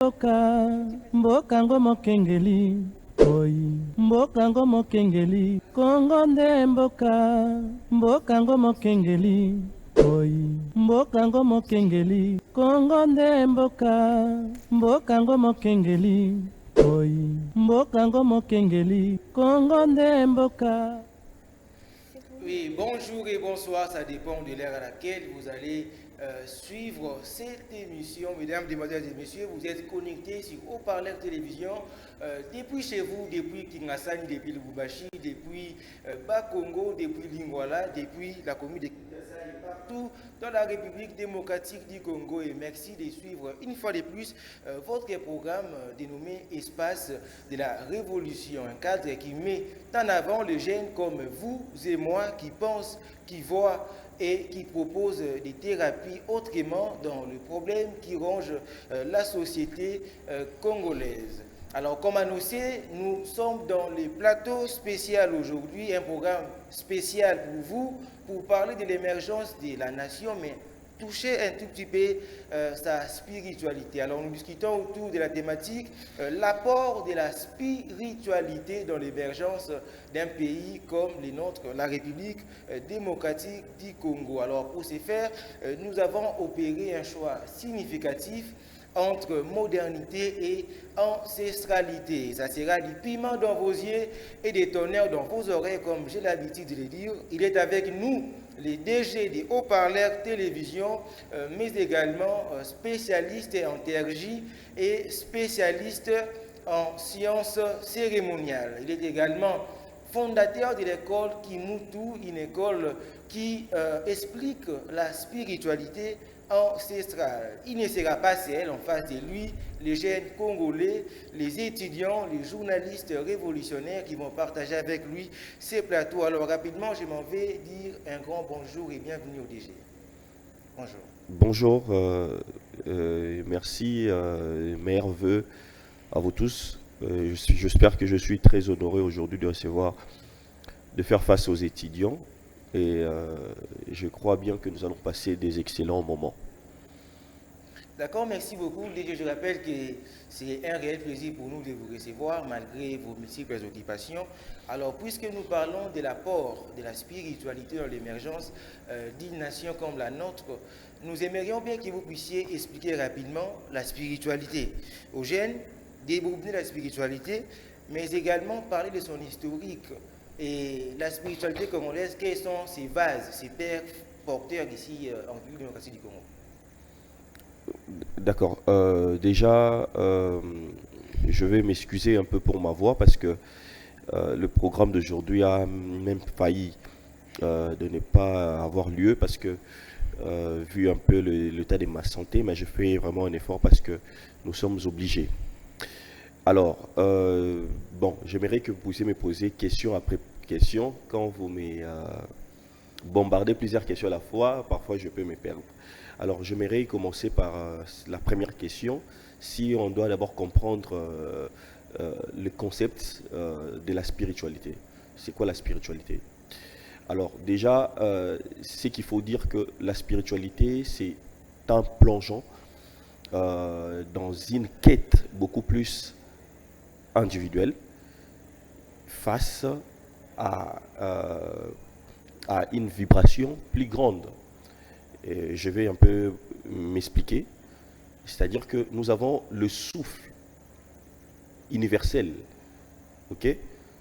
Mboka, mboka ngo mokengeli, oyi, mboka ngo mokengeli, Kongo nde mboka, mboka ngo mokengeli, oyi, mboka ngo mokengeli, Kongo nde mboka, mboka ngo mokengeli, oyi, mboka ngo mokengeli, Kongo nde mboka. Oui, bonjour et bonsoir, ça dépend de l'heure à laquelle vous allez suivre cette émission. Mesdames, Demoiselles et Messieurs, vous êtes connectés sur Haut-Parleur Télévision depuis chez vous, depuis Kingasani, depuis Lubumbashi, depuis Bakongo, depuis Lingwala, depuis la commune de Kinshasa et partout dans la République démocratique du Congo. Et merci de suivre une fois de plus votre programme dénommé Espace de la Révolution, un cadre qui met en avant les jeunes comme vous et moi qui pensent, qui voient et qui proposent des thérapies autrement dans le problème qui ronge la société congolaise. Alors, comme annoncé, nous sommes dans le plateau spécial aujourd'hui, un programme spécial pour vous, pour parler de l'émergence de la nation, mais toucher un tout petit peu sa spiritualité. Alors nous discutons autour de la thématique l'apport de la spiritualité dans l'émergence d'un pays comme le nôtre, la République démocratique du Congo. Alors pour ce faire, nous avons opéré un choix significatif entre modernité et ancestralité. Ça sera du piment dans vos yeux et des tonnerres dans vos oreilles, comme j'ai l'habitude de le dire. Il est avec nous, les DG des Haut-Parleurs Télévision, mais également spécialiste en théurgie et spécialiste en sciences cérémoniales. Il est également fondateur de l'école Kimutu, une école qui explique la spiritualité ancestrale. Il ne sera pas seul en face de lui, les jeunes Congolais, les étudiants, les journalistes révolutionnaires qui vont partager avec lui ces plateaux. Alors rapidement, je m'en vais dire un grand bonjour et bienvenue au DG. Bonjour. Bonjour, merci, meilleurs vœux à vous tous. J'espère que je suis très honoré aujourd'hui de faire face aux étudiants. Et je crois bien que nous allons passer des excellents moments. D'accord, merci beaucoup. Déjà, je rappelle que c'est un réel plaisir pour nous de vous recevoir malgré vos multiples occupations. Alors, puisque nous parlons de l'apport de la spiritualité dans l'émergence d'une nation comme la nôtre, nous aimerions bien que vous puissiez expliquer rapidement la spiritualité aux jeunes, débobiner la spiritualité, mais également parler de son historique. Et la spiritualité congolaise, quelles sont ses bases, ses pères porteurs ici en République démocratique du Congo? D'accord. Déjà, je vais m'excuser un peu pour ma voix parce que le programme d'aujourd'hui a même failli de ne pas avoir lieu parce que, vu un peu l'état de ma santé, mais je fais vraiment un effort parce que nous sommes obligés. Alors, bon, j'aimerais que vous puissiez me poser question après question. Quand vous me bombardez plusieurs questions à la fois, parfois je peux me perdre. Alors, j'aimerais commencer par la première question. Si on doit d'abord comprendre le concept de la spiritualité. C'est quoi la spiritualité? Alors, déjà, c'est qu'il faut dire que la spiritualité, c'est un plongeon dans une quête beaucoup plus individuelle face à une vibration plus grande. Et je vais un peu m'expliquer. C'est-à-dire que nous avons le souffle universel. Ok?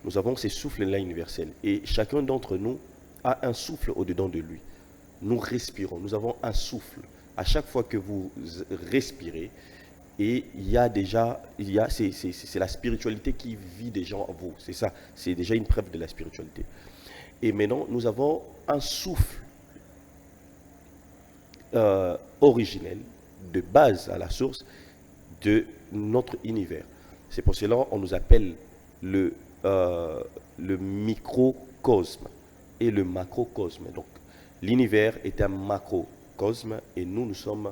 Nous avons ces souffles-là universels. Et chacun d'entre nous a un souffle au-dedans de lui. Nous respirons. Nous avons un souffle. À chaque fois que vous respirez, et il y a déjà, c'est la spiritualité qui vit déjà en vous. C'est ça. C'est déjà une preuve de la spiritualité. Et maintenant, nous avons un souffle originel, de base à la source de notre univers. C'est pour cela qu'on nous appelle le microcosme et le macrocosme. Donc, l'univers est un macrocosme et nous sommes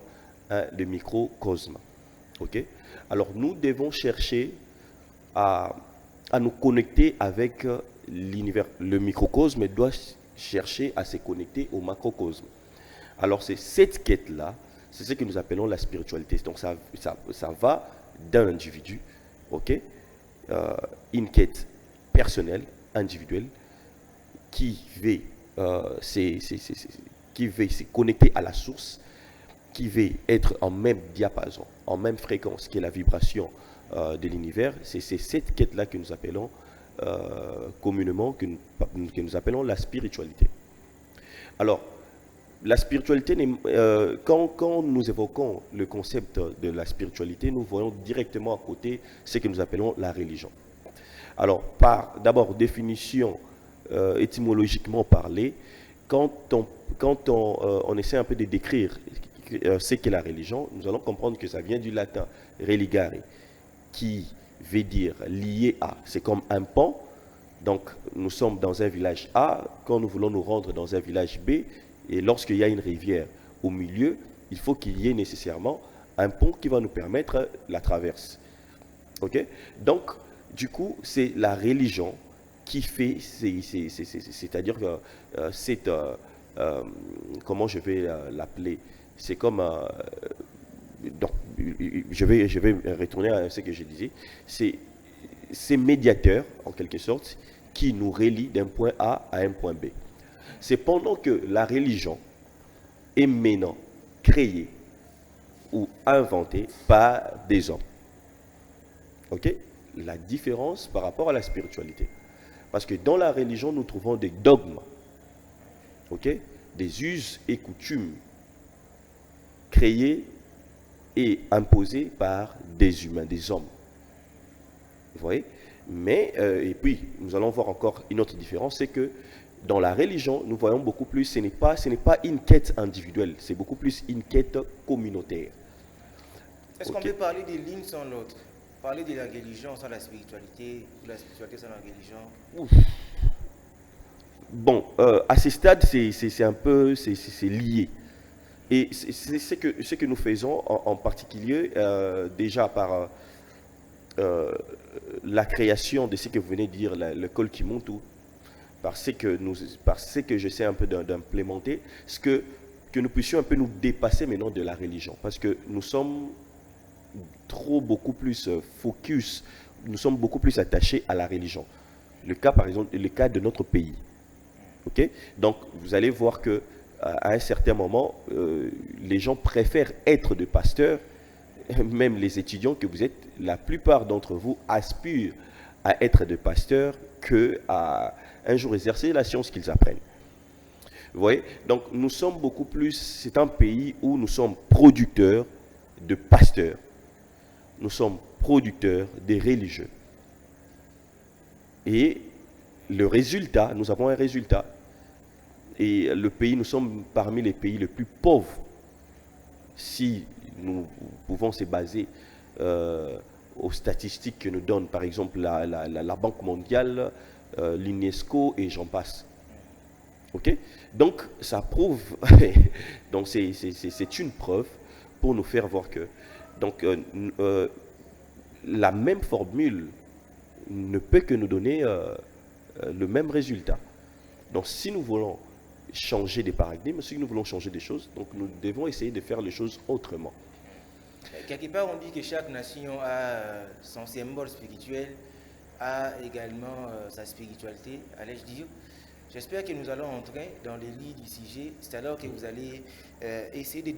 le microcosme. Ok? Alors, nous devons chercher à nous connecter avec l'univers. Le microcosme doit chercher à se connecter au macrocosme. Alors, c'est cette quête-là, c'est ce que nous appelons la spiritualité. Donc, ça va d'un individu, ok, une quête personnelle, individuelle, qui veut, qui veut se connecter à la source, qui veut être en même diapason, en même fréquence qui est la vibration de l'univers. C'est cette quête-là que nous appelons communément, que nous appelons la spiritualité. Alors, la spiritualité, quand nous évoquons le concept de la spiritualité, nous voyons directement à côté ce que nous appelons la religion. Alors, d'abord, définition étymologiquement parlée, quand on essaie un peu de décrire ce qu'est la religion, nous allons comprendre que ça vient du latin religare, qui veut dire lié à. C'est comme un pont. Donc, nous sommes dans un village A, quand nous voulons nous rendre dans un village B, et lorsqu'il y a une rivière au milieu, il faut qu'il y ait nécessairement un pont qui va nous permettre la traverse. Ok? Donc, du coup, c'est la religion qui fait, c'est-à-dire que comment je vais l'appeler? C'est comme, donc, je vais retourner à ce que je disais, c'est médiateur, en quelque sorte, qui nous relie d'un point A à un point B. C'est pendant que la religion est maintenant créée ou inventée par des hommes. Ok? La différence par rapport à la spiritualité. Parce que dans la religion, nous trouvons des dogmes, ok? Des us et coutumes créés et imposés par des humains, des hommes. Vous voyez? Mais, et puis, nous allons voir encore une autre différence, c'est que dans la religion, nous voyons beaucoup plus, ce n'est pas une quête individuelle, c'est beaucoup plus une quête communautaire. Est-ce qu'on peut parler des l'une sans l'autre? Parler de la religion sans la spiritualité, ou la spiritualité sans la religion? Ouf. Bon, à ce stade, c'est un peu, c'est lié. Et c'est ce que nous faisons en particulier, déjà par la création de ce que vous venez de dire, l'école Kimuntu, parce que j'essaie un peu d'implémenter, ce que nous puissions un peu nous dépasser maintenant de la religion, parce que nous sommes beaucoup plus focus, nous sommes beaucoup plus attachés à la religion. Le cas, par exemple, le cas de notre pays. Ok? Donc, vous allez voir que à un certain moment, les gens préfèrent être des pasteurs, même les étudiants que vous êtes, la plupart d'entre vous aspirent à être des pasteurs que à un jour exercer la science qu'ils apprennent. Vous voyez? Donc, nous sommes beaucoup plus, c'est un pays où nous sommes producteurs de pasteurs. Nous sommes producteurs des religieux. Et le résultat, nous avons un résultat. Et le pays, nous sommes parmi les pays les plus pauvres. Si nous pouvons se baser aux statistiques que nous donne, par exemple, la Banque mondiale, l'UNESCO et j'en passe. Ok? Donc, ça prouve, donc c'est une preuve pour nous faire voir que donc, la même formule ne peut que nous donner le même résultat. Donc, si nous voulons changer des paradigmes, si nous voulons changer des choses, donc nous devons essayer de faire les choses autrement. Quelque part, on dit que chaque nation a son symbole spirituel, a également sa spiritualité, allais-je dire. J'espère que nous allons entrer dans les lits du sujet, c'est alors que vous allez essayer de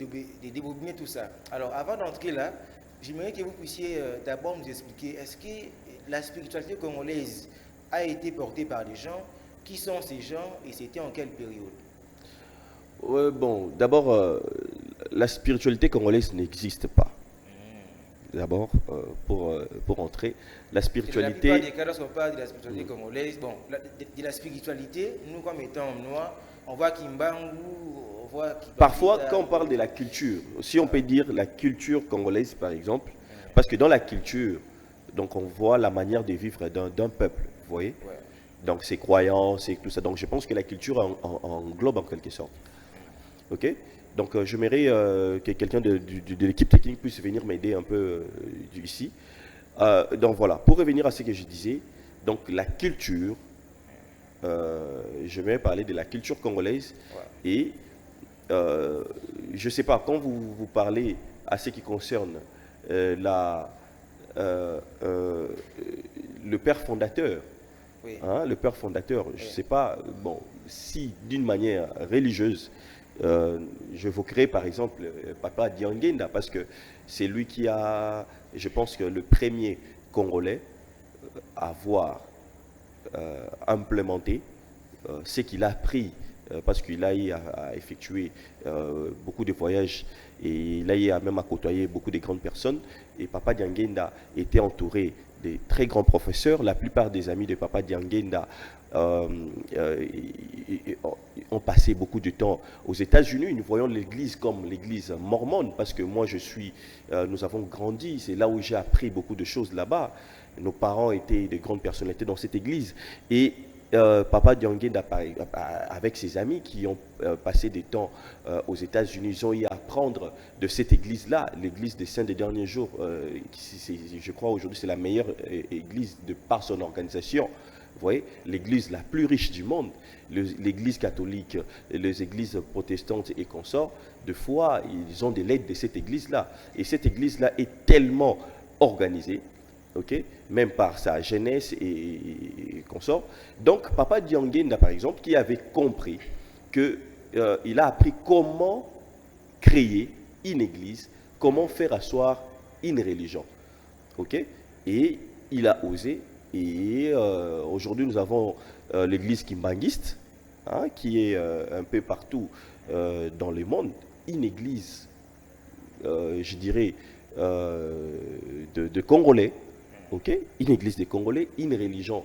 débobiner tout ça. Alors, avant d'entrer là, j'aimerais que vous puissiez d'abord nous expliquer, est-ce que la spiritualité congolaise a été portée par des gens? Qui sont ces gens et c'était en quelle période? Bon, d'abord, la spiritualité congolaise n'existe pas. D'abord, pour entrer, la spiritualité... Dans la plupart des cas, lorsqu'on parle de la spiritualité congolaise, bon, de la spiritualité, nous comme étant noirs, on voit Kimbangu, on voit... Parfois, quand on parle de la culture, si on peut dire la culture congolaise, par exemple, parce que dans la culture, donc on voit la manière de vivre d'un peuple, vous voyez? Ouais. Donc ses croyances et tout ça. Donc je pense que la culture englobe en quelque sorte. Ok? Donc j'aimerais que quelqu'un de l'équipe technique puisse venir m'aider un peu ici. Donc voilà, pour revenir à ce que je disais, donc la culture, j'aimerais parler de la culture congolaise. Ouais. Et je ne sais pas, quand vous parlez à ce qui concerne le père fondateur. Oui. Hein, le père fondateur, je ne sais pas, bon, si d'une manière religieuse, j'évoquerai par exemple Papa Diangenda, parce que c'est lui qui a, je pense que le premier Congolais à avoir implémenté ce qu'il a appris, parce qu'il a eu à effectuer beaucoup de voyages et il a eu même à côtoyer beaucoup de grandes personnes. Et Papa Diangenda était entouré des très grands professeurs. La plupart des amis de Papa Diangenda ont passé beaucoup de temps aux États-Unis. Nous voyons l'église comme l'église mormone, parce que moi nous avons grandi, c'est là où j'ai appris beaucoup de choses là-bas. Nos parents étaient de grandes personnalités dans cette église. Et Papa Diangenda, avec ses amis qui ont passé des temps aux États-Unis, ils ont eu à apprendre de cette église-là, l'église des Saints des Derniers Jours. Je crois aujourd'hui c'est la meilleure église de par son organisation. Vous voyez, l'église la plus riche du monde, l'église catholique, les églises protestantes et consorts, de foi, ils ont des lettres de cette église-là. Et cette église-là est tellement organisée, okay, même par sa jeunesse et consorts. Donc, Papa Diangenda, par exemple, qui avait compris qu'il a appris comment créer une église, comment faire asseoir une religion. Okay? Et il a osé. Et aujourd'hui, nous avons l'église kimbanguiste, hein, qui est un peu partout dans le monde. Une église, je dirais, de Congolais. Okay? Une église des Congolais, une religion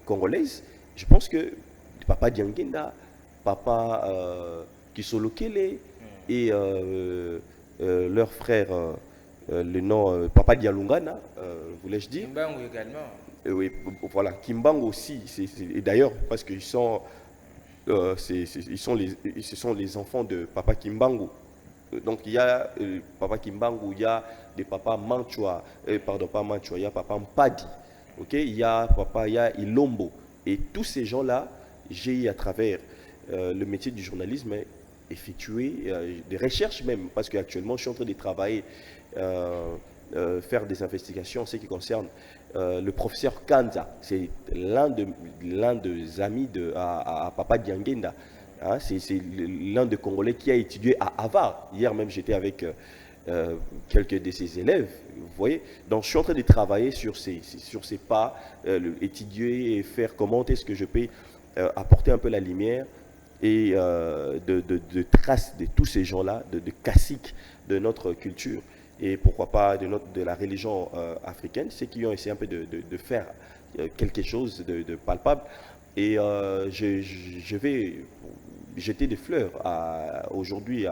congolaise. Je pense que Papa Diangenda, Papa Kisolo Kele et leur frère, le nom Papa Dialungana, voulais-je dire. Kimbangu également. Oui, voilà, Kimbangu aussi. Et d'ailleurs, parce qu'ils sont, ce sont les enfants de Papa Kimbangu. Donc il y a Papa Kimbangu, il y a des Papa Manchua, pardon, pas Manchua, il y a Papa Mpadi, okay? Il y a Ilombo. Et tous ces gens-là, j'ai à travers le métier du journalisme effectué des recherches même, parce qu'actuellement je suis en train de travailler, faire des investigations en ce qui concerne le professeur Kanza. C'est l'un des amis à Papa Diangenda. Hein, c'est l'un des Congolais qui a étudié à Harvard. Hier même, j'étais avec quelques de ses élèves. Vous voyez. Donc, je suis en train de travailler sur ces pas, étudier et faire comment est-ce que je peux apporter un peu la lumière et de traces de tous ces gens-là, de caciques de notre culture et pourquoi pas de la religion africaine, c'est qui ont essayé un peu de faire quelque chose de palpable. Et je vais jeter des fleurs aujourd'hui.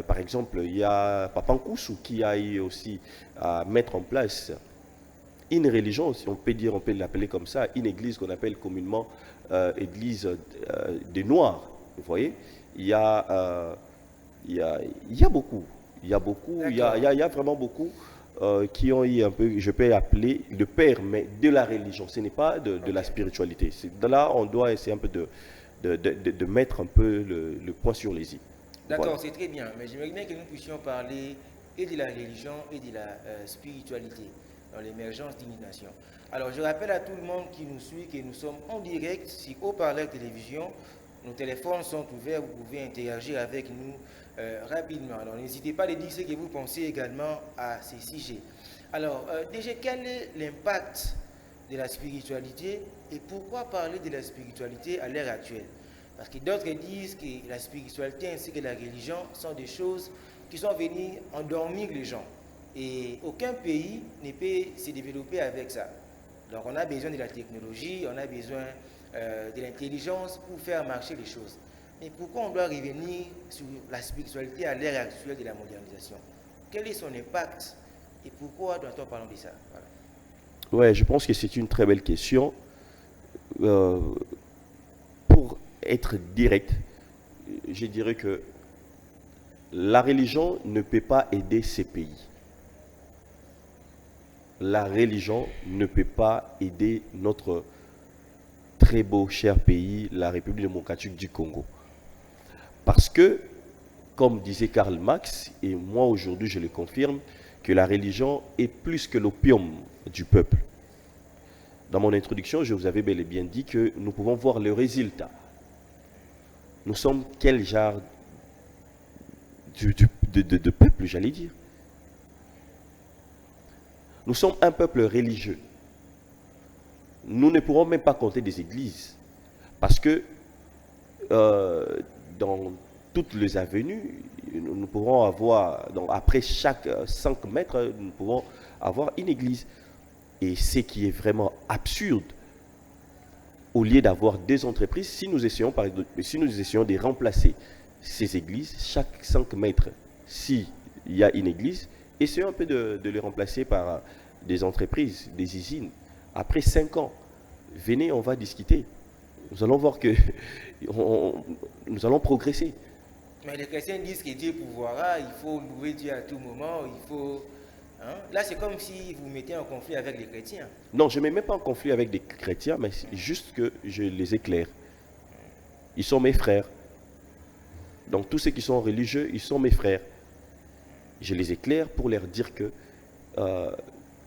Par exemple, il y a Papa Nkoussou qui a eu aussi à mettre en place une religion, si on peut dire, on peut l'appeler comme ça, une église qu'on appelle communément église des Noirs. Vous voyez, il y a beaucoup, il y a vraiment beaucoup qui ont eu un peu, je peux appeler le père, mais de la religion. Ce n'est pas de la spiritualité. De là, on doit essayer un peu de mettre un peu le point sur les i. D'accord, Voilà. c'est très bien. Mais j'aimerais bien que nous puissions parler et de la religion et de la spiritualité dans l'émergence d'une nation. Alors, je rappelle à tout le monde qui nous suit que nous sommes en direct sur Haut-Parleur Télévision. Nos téléphones sont ouverts, vous pouvez interagir avec nous rapidement. Alors, n'hésitez pas à dire ce que vous pensez également à ces sujets. Alors, déjà, quel est l'impact de la spiritualité et pourquoi parler de la spiritualité à l'heure actuelle? Parce que d'autres disent que la spiritualité ainsi que la religion sont des choses qui sont venues endormir les gens. Et aucun pays ne peut se développer avec ça. Donc on a besoin de la technologie, on a besoin de l'intelligence pour faire marcher les choses. Mais pourquoi on doit revenir sur la spiritualité à l'ère actuelle de la modernisation? Quel est son impact et pourquoi doit-on parler de ça? Voilà. Ouais, je pense que c'est une très belle question. Pour être direct, je dirais que la religion ne peut pas aider ces pays. La religion ne peut pas aider notre très beau, cher pays, la République démocratique du Congo. Parce que, comme disait Karl Marx, et moi aujourd'hui je le confirme, que la religion est plus que l'opium du peuple. Dans mon introduction, je vous avais bel et bien dit que nous pouvons voir le résultat. Nous sommes quel genre de peuple, j'allais dire. Nous sommes un peuple religieux. Nous ne pourrons même pas compter des églises. Parce que dans toutes les avenues, nous pourrons avoir, donc après chaque 5 mètres, nous pouvons avoir une église. Et ce qui est vraiment absurde, au lieu d'avoir des entreprises, si nous essayons de remplacer ces églises, chaque 5 mètres, s'il y a une église, essayons un peu de les remplacer par des entreprises, des usines. Après 5 ans, venez, on va discuter. Nous allons voir que nous allons progresser. Mais les chrétiens disent que Dieu pourvoira, il faut louer Dieu à tout moment, il faut... Hein? Là, c'est comme si vous mettez en conflit avec les chrétiens. Non, je ne me mets pas en conflit avec des chrétiens, mais c'est juste que je les éclaire. Ils sont mes frères. Donc tous ceux qui sont religieux, ils sont mes frères. Je les éclaire pour leur dire que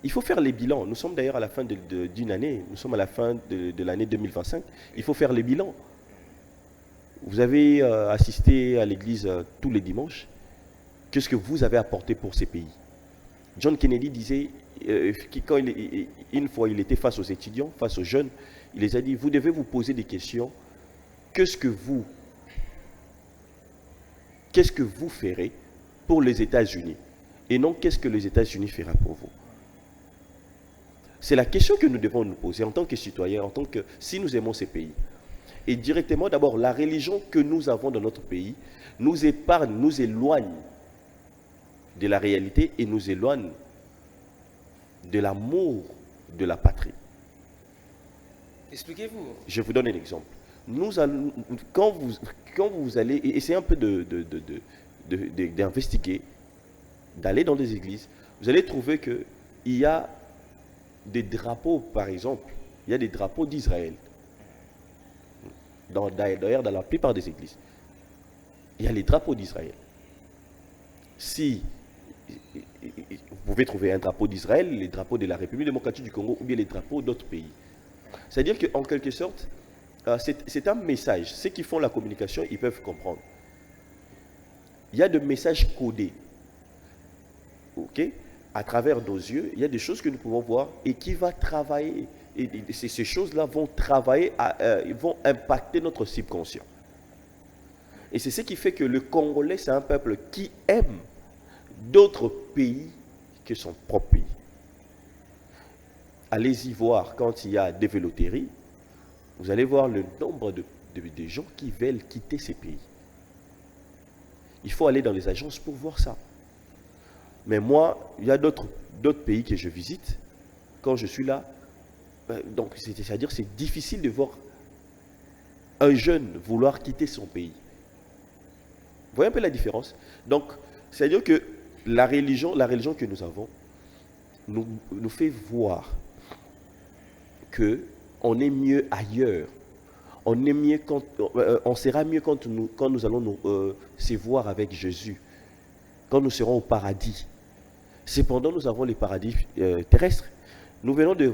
il faut faire les bilans. Nous sommes d'ailleurs à la fin d'une année, nous sommes à la fin de l'année 2025. Il faut faire les bilans. Vous avez assisté à l'église tous les dimanches. Qu'est-ce que vous avez apporté pour ces pays? John Kennedy disait, quand une fois il était face aux étudiants, face aux jeunes, il les a dit, vous devez vous poser des questions. Qu'est-ce que vous ferez pour les États-Unis? Et non, qu'est-ce que les États-Unis fera pour vous? C'est la question que nous devons nous poser en tant que citoyens, en tant que, si nous aimons ces pays. Et directement, d'abord, la religion que nous avons dans notre pays nous épargne, nous éloigne de la réalité et nous éloigne de l'amour de la patrie. Expliquez-vous. Je vous donne un exemple. Quand vous allez essayer un peu d'investiguer, d'aller dans des églises, vous allez trouver qu'il y a des drapeaux, par exemple, il y a des drapeaux d'Israël. D'ailleurs, dans la plupart des églises, il y a les drapeaux d'Israël. Si vous pouvez trouver un drapeau d'Israël, les drapeaux de la République démocratique du Congo ou bien les drapeaux d'autres pays. C'est-à-dire qu'en quelque sorte, c'est un message. Ceux qui font la communication, ils peuvent comprendre. Il y a des messages codés. Ok? À travers nos yeux, il y a des choses que nous pouvons voir et qui va travailler. Et ces choses-là vont travailler, vont impacter notre subconscient. Et c'est ce qui fait que le Congolais, c'est un peuple qui aime d'autres pays que son propre pays. Allez-y voir quand il y a des véloteries, vous allez voir le nombre de gens qui veulent quitter ces pays. Il faut aller dans les agences pour voir ça. Mais moi, il y a d'autres pays que je visite. Quand je suis là, donc c'est-à-dire c'est difficile de voir un jeune vouloir quitter son pays. Vous voyez un peu la différence? Donc, c'est-à-dire que la religion que nous avons nous fait voir que on est mieux ailleurs. On est mieux on sera mieux quand nous allons se voir avec Jésus, quand nous serons au paradis. Cependant, nous avons les paradis terrestres. Nous venons de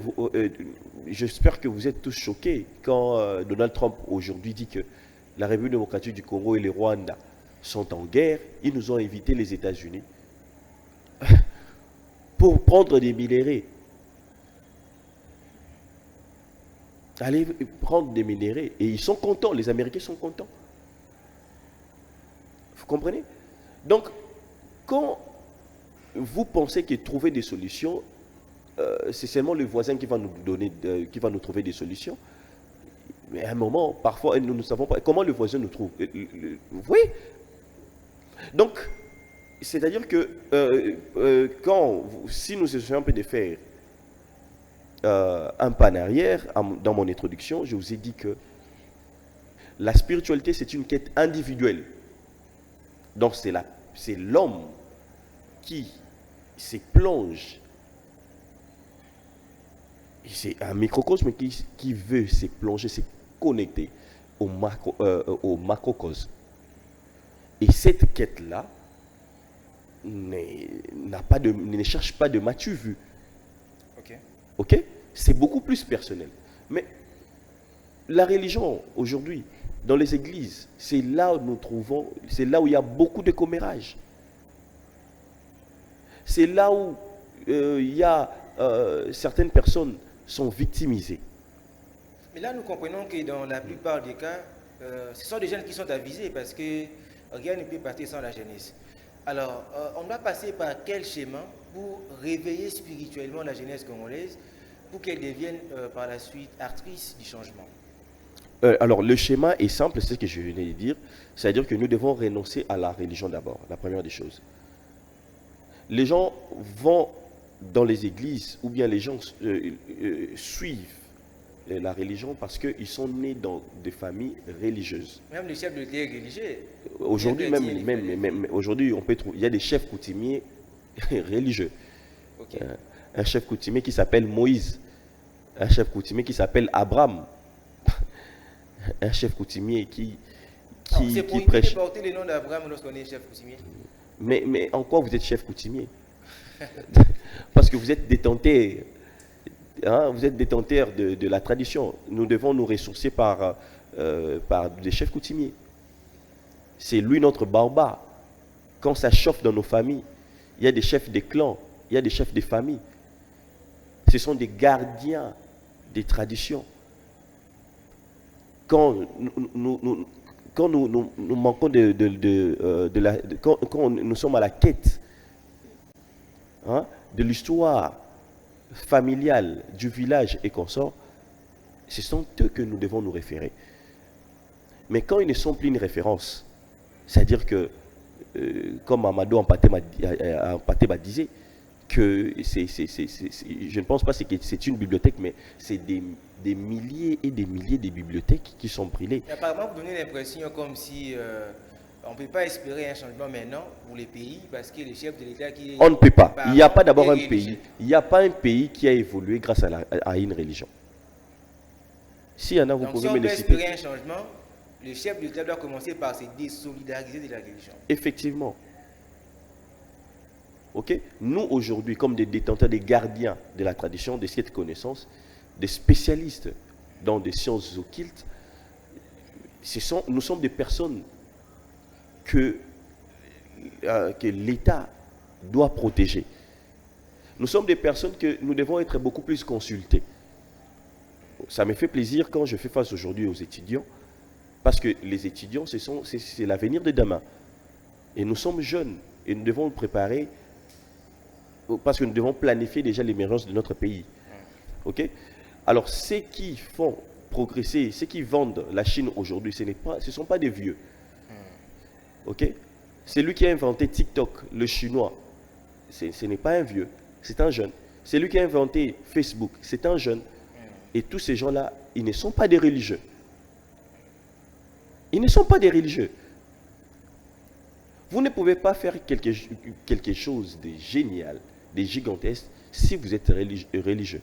j'espère que vous êtes tous choqués quand Donald Trump aujourd'hui dit que la République démocratique du Congo et le Rwanda sont en guerre. Ils nous ont invité les États-Unis pour prendre des minéraux. Allez prendre des minéraux. Et ils sont contents, les Américains sont contents. Vous comprenez? Donc, quand vous pensez que trouver des solutions, c'est seulement le voisin qui va nous donner, qui va nous trouver des solutions. Mais à un moment, parfois, nous ne savons pas comment le voisin nous trouve. Oui. Donc, c'est-à-dire que si nous essayons un peu de faire un pas en arrière, dans mon introduction, je vous ai dit que la spiritualité, c'est une quête individuelle. Donc, c'est l'homme qui se plonge. C'est un microcosme qui veut se plonger, se connecter au macrocosme. Et cette quête-là ne cherche pas de m'as-tu vu. Ok. Ok? C'est beaucoup plus personnel. Mais la religion, aujourd'hui, dans les églises, c'est là où nous trouvons, c'est là où il y a beaucoup de commérages. C'est là où il y a certaines personnes sont victimisées. Mais là, nous comprenons que dans la plupart des cas, ce sont des jeunes qui sont avisés parce que rien ne peut partir sans la jeunesse. Alors, on doit passer par quel schéma pour réveiller spirituellement la jeunesse congolaise pour qu'elle devienne par la suite actrice du changement? Alors, le schéma est simple, c'est ce que je venais de dire. C'est-à-dire que nous devons renoncer à la religion d'abord, la première des choses. Les gens vont dans les églises, ou bien les gens suivent la religion parce qu'ils sont nés dans des familles religieuses. Même les chefs de l'État religieux. Aujourd'hui, même aujourd'hui, on peut trouver, il y a des chefs coutumiers religieux. Okay. Un chef coutumier qui s'appelle Moïse, un chef coutumier qui s'appelle Abraham, un chef coutumier qui prêche. C'est porter le nom d'Abraham lorsqu'on est chef coutumier. Mais en quoi vous êtes chef coutumier? Parce que vous êtes détenteur. Vous êtes détenteur de la tradition. Nous devons nous ressourcer par des chefs coutumiers. C'est lui notre barba. Quand ça chauffe dans nos familles, il y a des chefs des clans, il y a des chefs des familles. Ce sont des gardiens des traditions. Quand nous manquons quand nous sommes à la quête de l'histoire familiale du village et consorts, ce sont eux que nous devons nous référer. Mais quand ils ne sont plus une référence, c'est-à-dire que, comme Amadou Ampateba disait, que je ne pense pas que c'est une bibliothèque, mais c'est des milliers et des milliers de bibliothèques qui sont brûlées. Apparemment, vous donnez l'impression comme si on ne peut pas espérer un changement maintenant pour les pays parce que les chefs de l'État qui... On ne peut pas. Il n'y a pas d'abord un pays. Il n'y a pas un pays qui a évolué grâce à une religion. Si y en a, vous pouvez me les citer. Si on veut espérer un changement, le chef de l'État doit commencer par se désolidariser de la religion. Effectivement. Ok? Nous, aujourd'hui, comme des détenteurs, des gardiens de la tradition, de cette connaissance, des spécialistes dans des sciences occultes, nous sommes des personnes que l'État doit protéger. Nous sommes des personnes que nous devons être beaucoup plus consultées. Ça me fait plaisir quand je fais face aujourd'hui aux étudiants, parce que les étudiants, c'est l'avenir de demain. Et nous sommes jeunes, et nous devons nous préparer, parce que nous devons planifier déjà l'émergence de notre pays. Ok? Alors, ceux qui font progresser, ceux qui vendent la Chine aujourd'hui, ce ne sont pas des vieux. Ok? C'est lui qui a inventé TikTok, le chinois. Ce n'est pas un vieux, c'est un jeune. C'est lui qui a inventé Facebook, c'est un jeune. Et tous ces gens-là, ils ne sont pas des religieux. Ils ne sont pas des religieux. Vous ne pouvez pas faire quelque chose de génial, de gigantesque, si vous êtes religieux.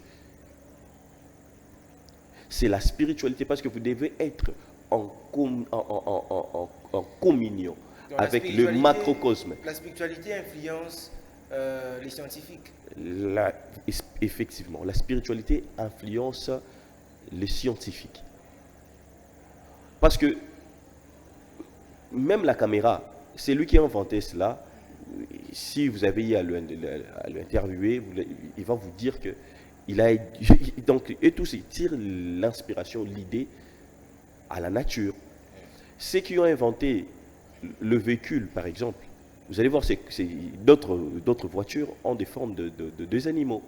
C'est la spiritualité, parce que vous devez être en communion avec le macrocosme. La spiritualité influence les scientifiques. Effectivement, la spiritualité influence les scientifiques. Parce que même la caméra, c'est lui qui a inventé cela. Si vous avez eu à l'interviewer, il va vous dire que donc, et tous ils tirent l'inspiration, l'idée à la nature. Ceux qui ont inventé le véhicule, par exemple, vous allez voir, d'autres voitures ont des formes de deux animaux.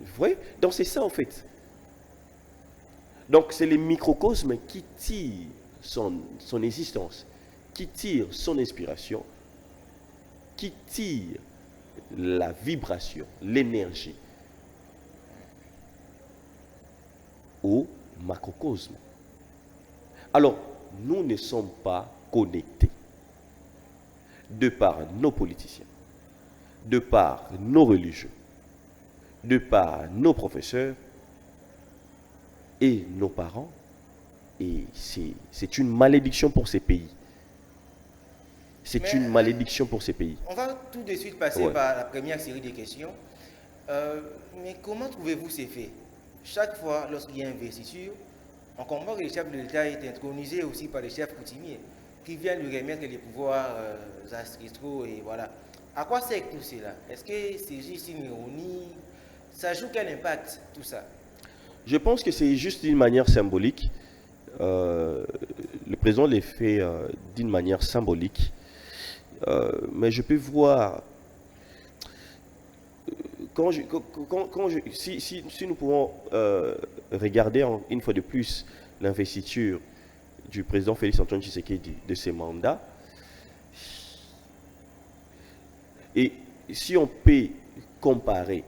Vous voyez? Donc c'est ça en fait. Donc c'est les microcosmes qui tirent son existence, qui tirent son inspiration, qui tirent la vibration, l'énergie au macrocosme. Alors, nous ne sommes pas connectés de par nos politiciens, de par nos religieux, de par nos professeurs et nos parents. Et c'est une malédiction pour ces pays. C'est une malédiction pour ces pays. On va tout de suite passer par la première série de questions. Mais comment trouvez-vous ces faits? Chaque fois, lorsqu'il y a investiture, on comprend que le chef de l'État est intronisé aussi par les chefs coutumiers qui viennent lui remettre les pouvoirs ancestraux et voilà. À quoi sert tout cela? Est-ce que c'est juste une ironie? Ça joue quel impact tout ça? Je pense que c'est juste d'une manière symbolique. Le président les fait d'une manière symbolique. Mais je peux voir, si nous pouvons regarder une fois de plus l'investiture du président Félix Antoine Tshisekedi de ses mandats, et si on peut comparer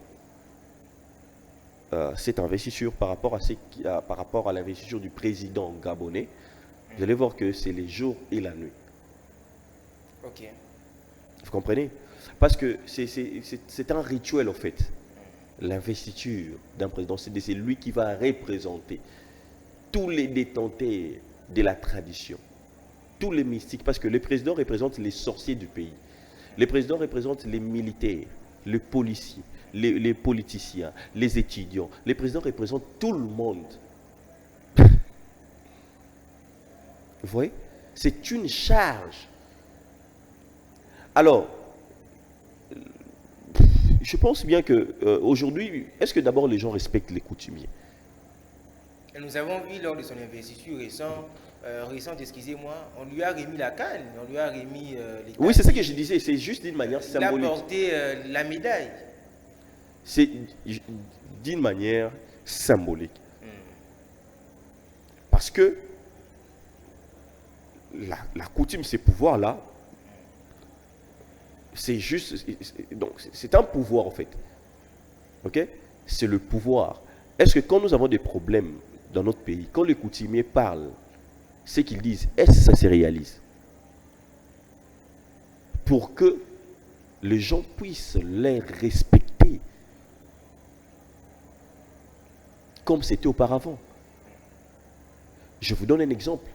cette investiture par rapport à l'investiture du président gabonais, vous allez voir que c'est les jours et la nuit. Ok. Vous comprenez? Parce que c'est un rituel en fait. L'investiture d'un président, c'est lui qui va représenter tous les détenteurs de la tradition, tous les mystiques, parce que le président représente les sorciers du pays. Le président représente les militaires, les policiers, les politiciens, les étudiants. Le président représente tout le monde. Vous voyez? C'est une charge. Alors, je pense bien que aujourd'hui, est-ce que d'abord les gens respectent les coutumiers? Et nous avons vu lors de son investiture récente, excusez-moi, on lui a remis la canne, on lui a remis les Oui, c'est ça que je disais, c'est juste d'une manière symbolique. Il a porté la médaille. C'est d'une manière symbolique. Parce que la coutume, ces pouvoirs-là, c'est juste, donc c'est un pouvoir en fait. Ok? C'est le pouvoir. Est-ce que quand nous avons des problèmes dans notre pays, quand les coutumiers parlent, ce qu'ils disent, est-ce que ça se réalise? Pour que les gens puissent les respecter comme c'était auparavant. Je vous donne un exemple.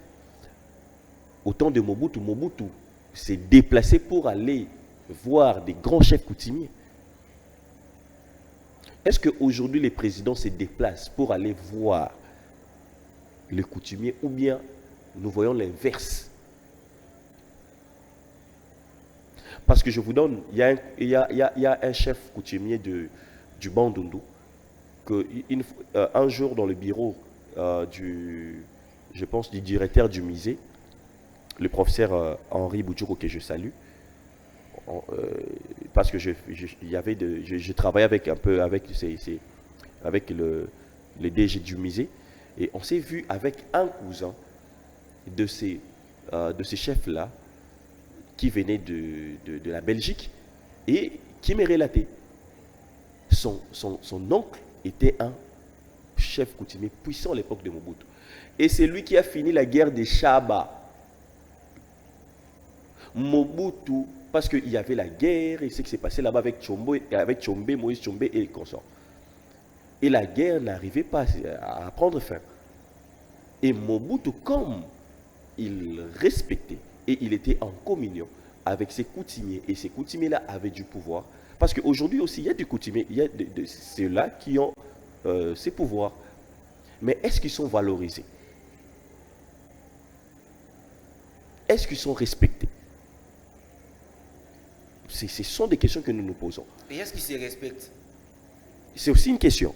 Au temps de Mobutu, Mobutu s'est déplacé pour aller voir des grands chefs coutumiers. Est-ce qu'aujourd'hui les présidents se déplacent pour aller voir les coutumiers ou bien nous voyons l'inverse? Parce que je vous donne, il y a un chef coutumier du Bandundu que un jour dans le bureau je pense du directeur du musée, le professeur Henri Boudjouro que je salue, parce que je travaillais avec le DG du musée et on s'est vu avec un cousin de ces chefs-là qui venait de la Belgique et qui m'a relaté. Son oncle était un chef coutumier puissant à l'époque de Mobutu. Et c'est lui qui a fini la guerre des Chaba. Mobutu, parce qu'il y avait la guerre et ce qui s'est passé là-bas avec Tshombe, Moïse Tshombe et les consorts. Et la guerre n'arrivait pas à prendre fin. Et Mobutu, comme il respectait et il était en communion avec ses coutumiers, et ces coutumiers-là avaient du pouvoir, parce qu'aujourd'hui aussi, il y a des coutumiers, il y a ceux-là qui ont ces pouvoirs. Mais est-ce qu'ils sont valorisés? Est-ce qu'ils sont respectés? Ce sont des questions que nous nous posons. Et est-ce qu'ils se respectent? C'est aussi une question.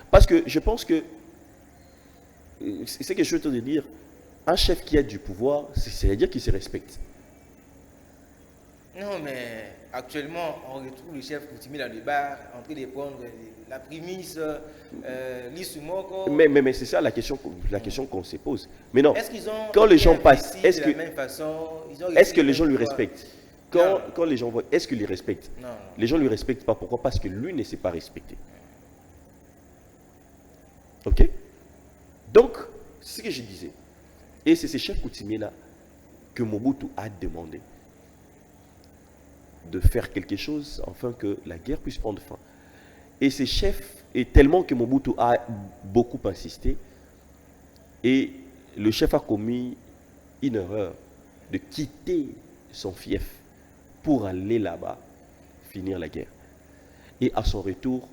Parce que je pense que, c'est quelque chose de dire, un chef qui a du pouvoir, c'est-à-dire qu'il se respecte. Non, mais actuellement, on retrouve le chef coutumier dans le bar, en train de prendre la prémisse, l'issumoko. Mais c'est ça la question qu'on se pose. Mais non, est-ce ont quand les gens passent, est-ce que les gens lui respectent? Quand les gens voient, est-ce qu'ils les respectent? Non. Les gens ne lui respectent pas. Pourquoi? Parce que lui ne s'est pas respecté. Ok? Donc, c'est ce que je disais. Et c'est ces chefs coutumiers-là que Mobutu a demandé de faire quelque chose afin que la guerre puisse prendre fin. Et ces chefs, et tellement que Mobutu a beaucoup insisté, et le chef a commis une erreur de quitter son fief pour aller là-bas, finir la guerre. Et à son retour,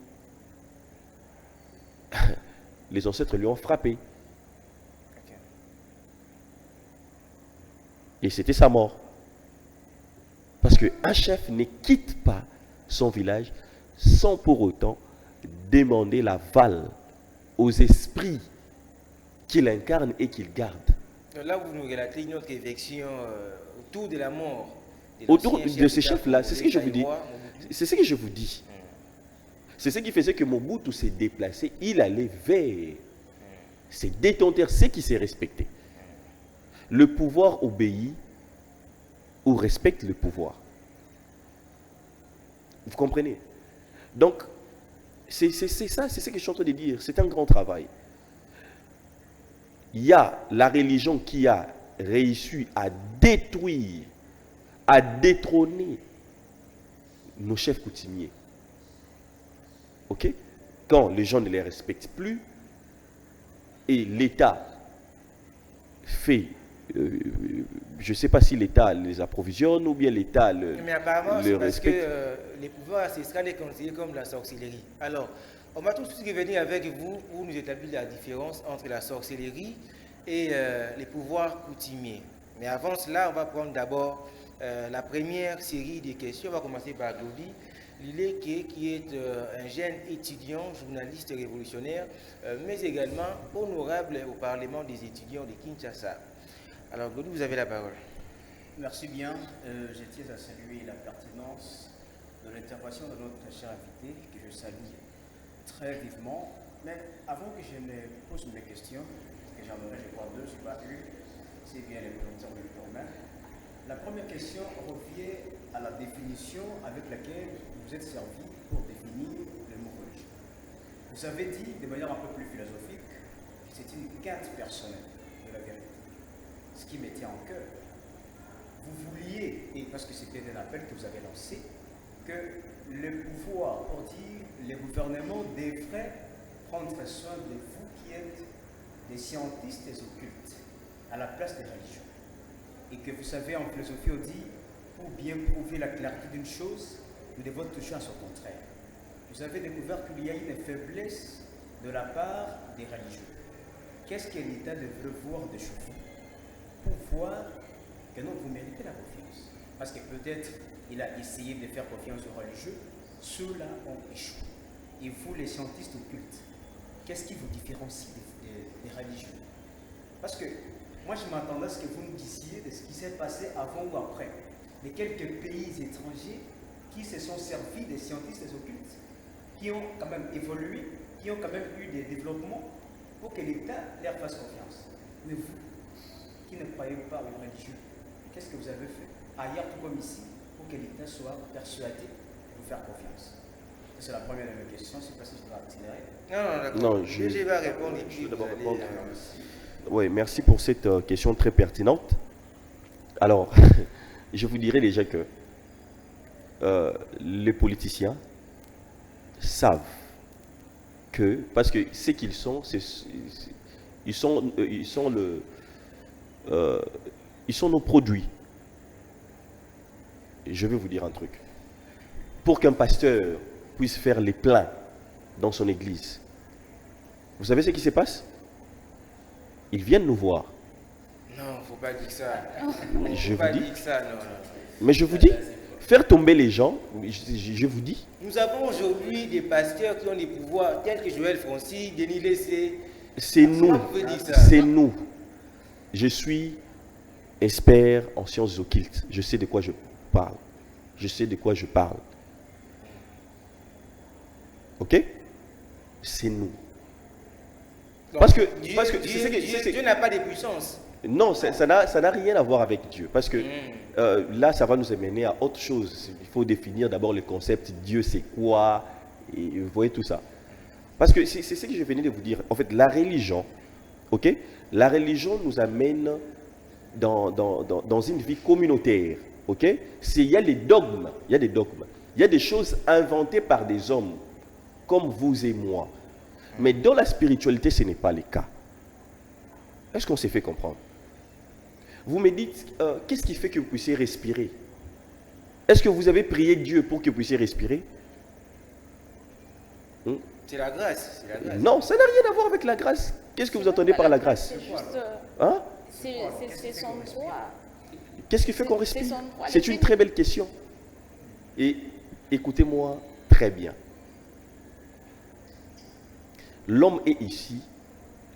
les ancêtres lui ont frappé. Et c'était sa mort. Parce qu'un chef ne quitte pas son village sans pour autant demander l'aval aux esprits qu'il incarne et qu'il garde. Là, vous nous relatez une autre réflexion autour de la mort. Autour de ces chefs-là, c'est ce que je vous dis. C'est ce que je vous dis. C'est ce qui faisait que Mobutu s'est déplacé, il allait vers ses détenteurs, ceux qui s'est respecté. Le pouvoir obéit ou respecte le pouvoir. Vous comprenez? Donc, c'est ça, c'est ce que je suis en train de dire. C'est un grand travail. Il y a la religion qui a réussi à détruire, à détrôner nos chefs coutumiers. Ok? Quand les gens ne les respectent plus et l'État fait, je ne sais pas si l'État les approvisionne ou bien l'État le respecte. Mais apparemment, c'est parce que les pouvoirs ancestrales est considéré comme la sorcellerie. Alors, on va tout de suite revenir avec vous pour nous établir la différence entre la sorcellerie et les pouvoirs coutumiers. Mais avant cela, on va prendre d'abord la première série de questions. On va commencer par Glody Lileke, qui est un jeune étudiant, journaliste révolutionnaire, mais également honorable au Parlement des étudiants de Kinshasa. Alors, Glody, vous avez la parole. Merci bien. Je tiens à saluer la pertinence de l'intervention de notre cher invité, que je salue très vivement. Mais avant que je ne pose mes questions, que j'en aurai, je crois, deux, je n'ai pas eu, c'est bien les volontaires de l'État. La première question revient à la définition avec laquelle vous êtes servi pour définir le mot religion. Vous avez dit, de manière un peu plus philosophique, que c'est une quête personnelle de la vérité. Ce qui me tient en cœur. Vous vouliez, et parce que c'était un appel que vous avez lancé, que le pouvoir, pour dire, le gouvernement devrait prendre soin de vous qui êtes des scientistes des occultes à la place des religions. Et que vous savez, en philosophie, on dit, pour bien prouver la clarté d'une chose, nous devons toucher à son contraire. Vous avez découvert qu'il y a une faiblesse de la part des religieux. Qu'est-ce que l'État devrait voir de chez vous pour voir que non, vous méritez la confiance? Parce que peut-être il a essayé de faire confiance aux religieux, ceux-là ont échoué. Et vous, les scientistes occultes, qu'est-ce qui vous différencie des religieux? Parce que moi, je m'attendais à ce que vous nous disiez de ce qui s'est passé avant ou après. Les quelques pays étrangers qui se sont servis des scientistes occultes, qui ont quand même évolué, qui ont quand même eu des développements pour que l'État leur fasse confiance. Mais vous, qui ne croyez pas aux religieux, qu'est-ce que vous avez fait ailleurs tout comme ici pour que l'État soit persuadé de vous faire confiance? C'est la première de mes questions. Je ne sais pas si je dois accélérer. Non, d'accord. Non, je vais répondre. Je vais d'abord répondre. Oui, merci pour cette question très pertinente. Alors, je vous dirais déjà que les politiciens savent que, parce que ce qu'ils sont, ils sont nos produits. Et je vais vous dire un truc. Pour qu'un pasteur puisse faire les pleins dans son église, vous savez ce qui se passe? Ils viennent nous voir. Non, il ne faut pas dire ça. Je vous dis. Ça, non. Mais je vous dis, faire tomber les gens, je vous dis. Nous avons aujourd'hui des pasteurs qui ont des pouvoirs tels que Joël Francis, Denis Lessé. C'est nous. C'est nous. Je suis expert en sciences occultes. Je sais de quoi je parle. Je sais de quoi je parle. Ok? C'est nous. Donc, Parce que Dieu n'a pas de puissance. Non, ça n'a rien à voir avec Dieu. Parce que là, ça va nous amener à autre chose. Il faut définir d'abord le concept Dieu, c'est quoi, et vous voyez tout ça. Parce que c'est ce que je venais de vous dire. En fait, la religion, ok? La religion nous amène dans une vie communautaire, ok? Il y a des dogmes, il y a des choses inventées par des hommes, comme vous et moi. Mais dans la spiritualité, ce n'est pas le cas. Est-ce qu'on s'est fait comprendre? vous me dites, qu'est-ce qui fait que vous puissiez respirer? Est-ce que vous avez prié Dieu pour que vous puissiez respirer? C'est la grâce. Non, ça n'a rien à voir avec la grâce. Qu'est-ce que vous entendez par la grâce? C'est juste, Hein? c'est son droit. Qu'est-ce qui fait qu'on respire? son droit. C'est une très belle question. Et écoutez-moi très bien. L'homme est ici,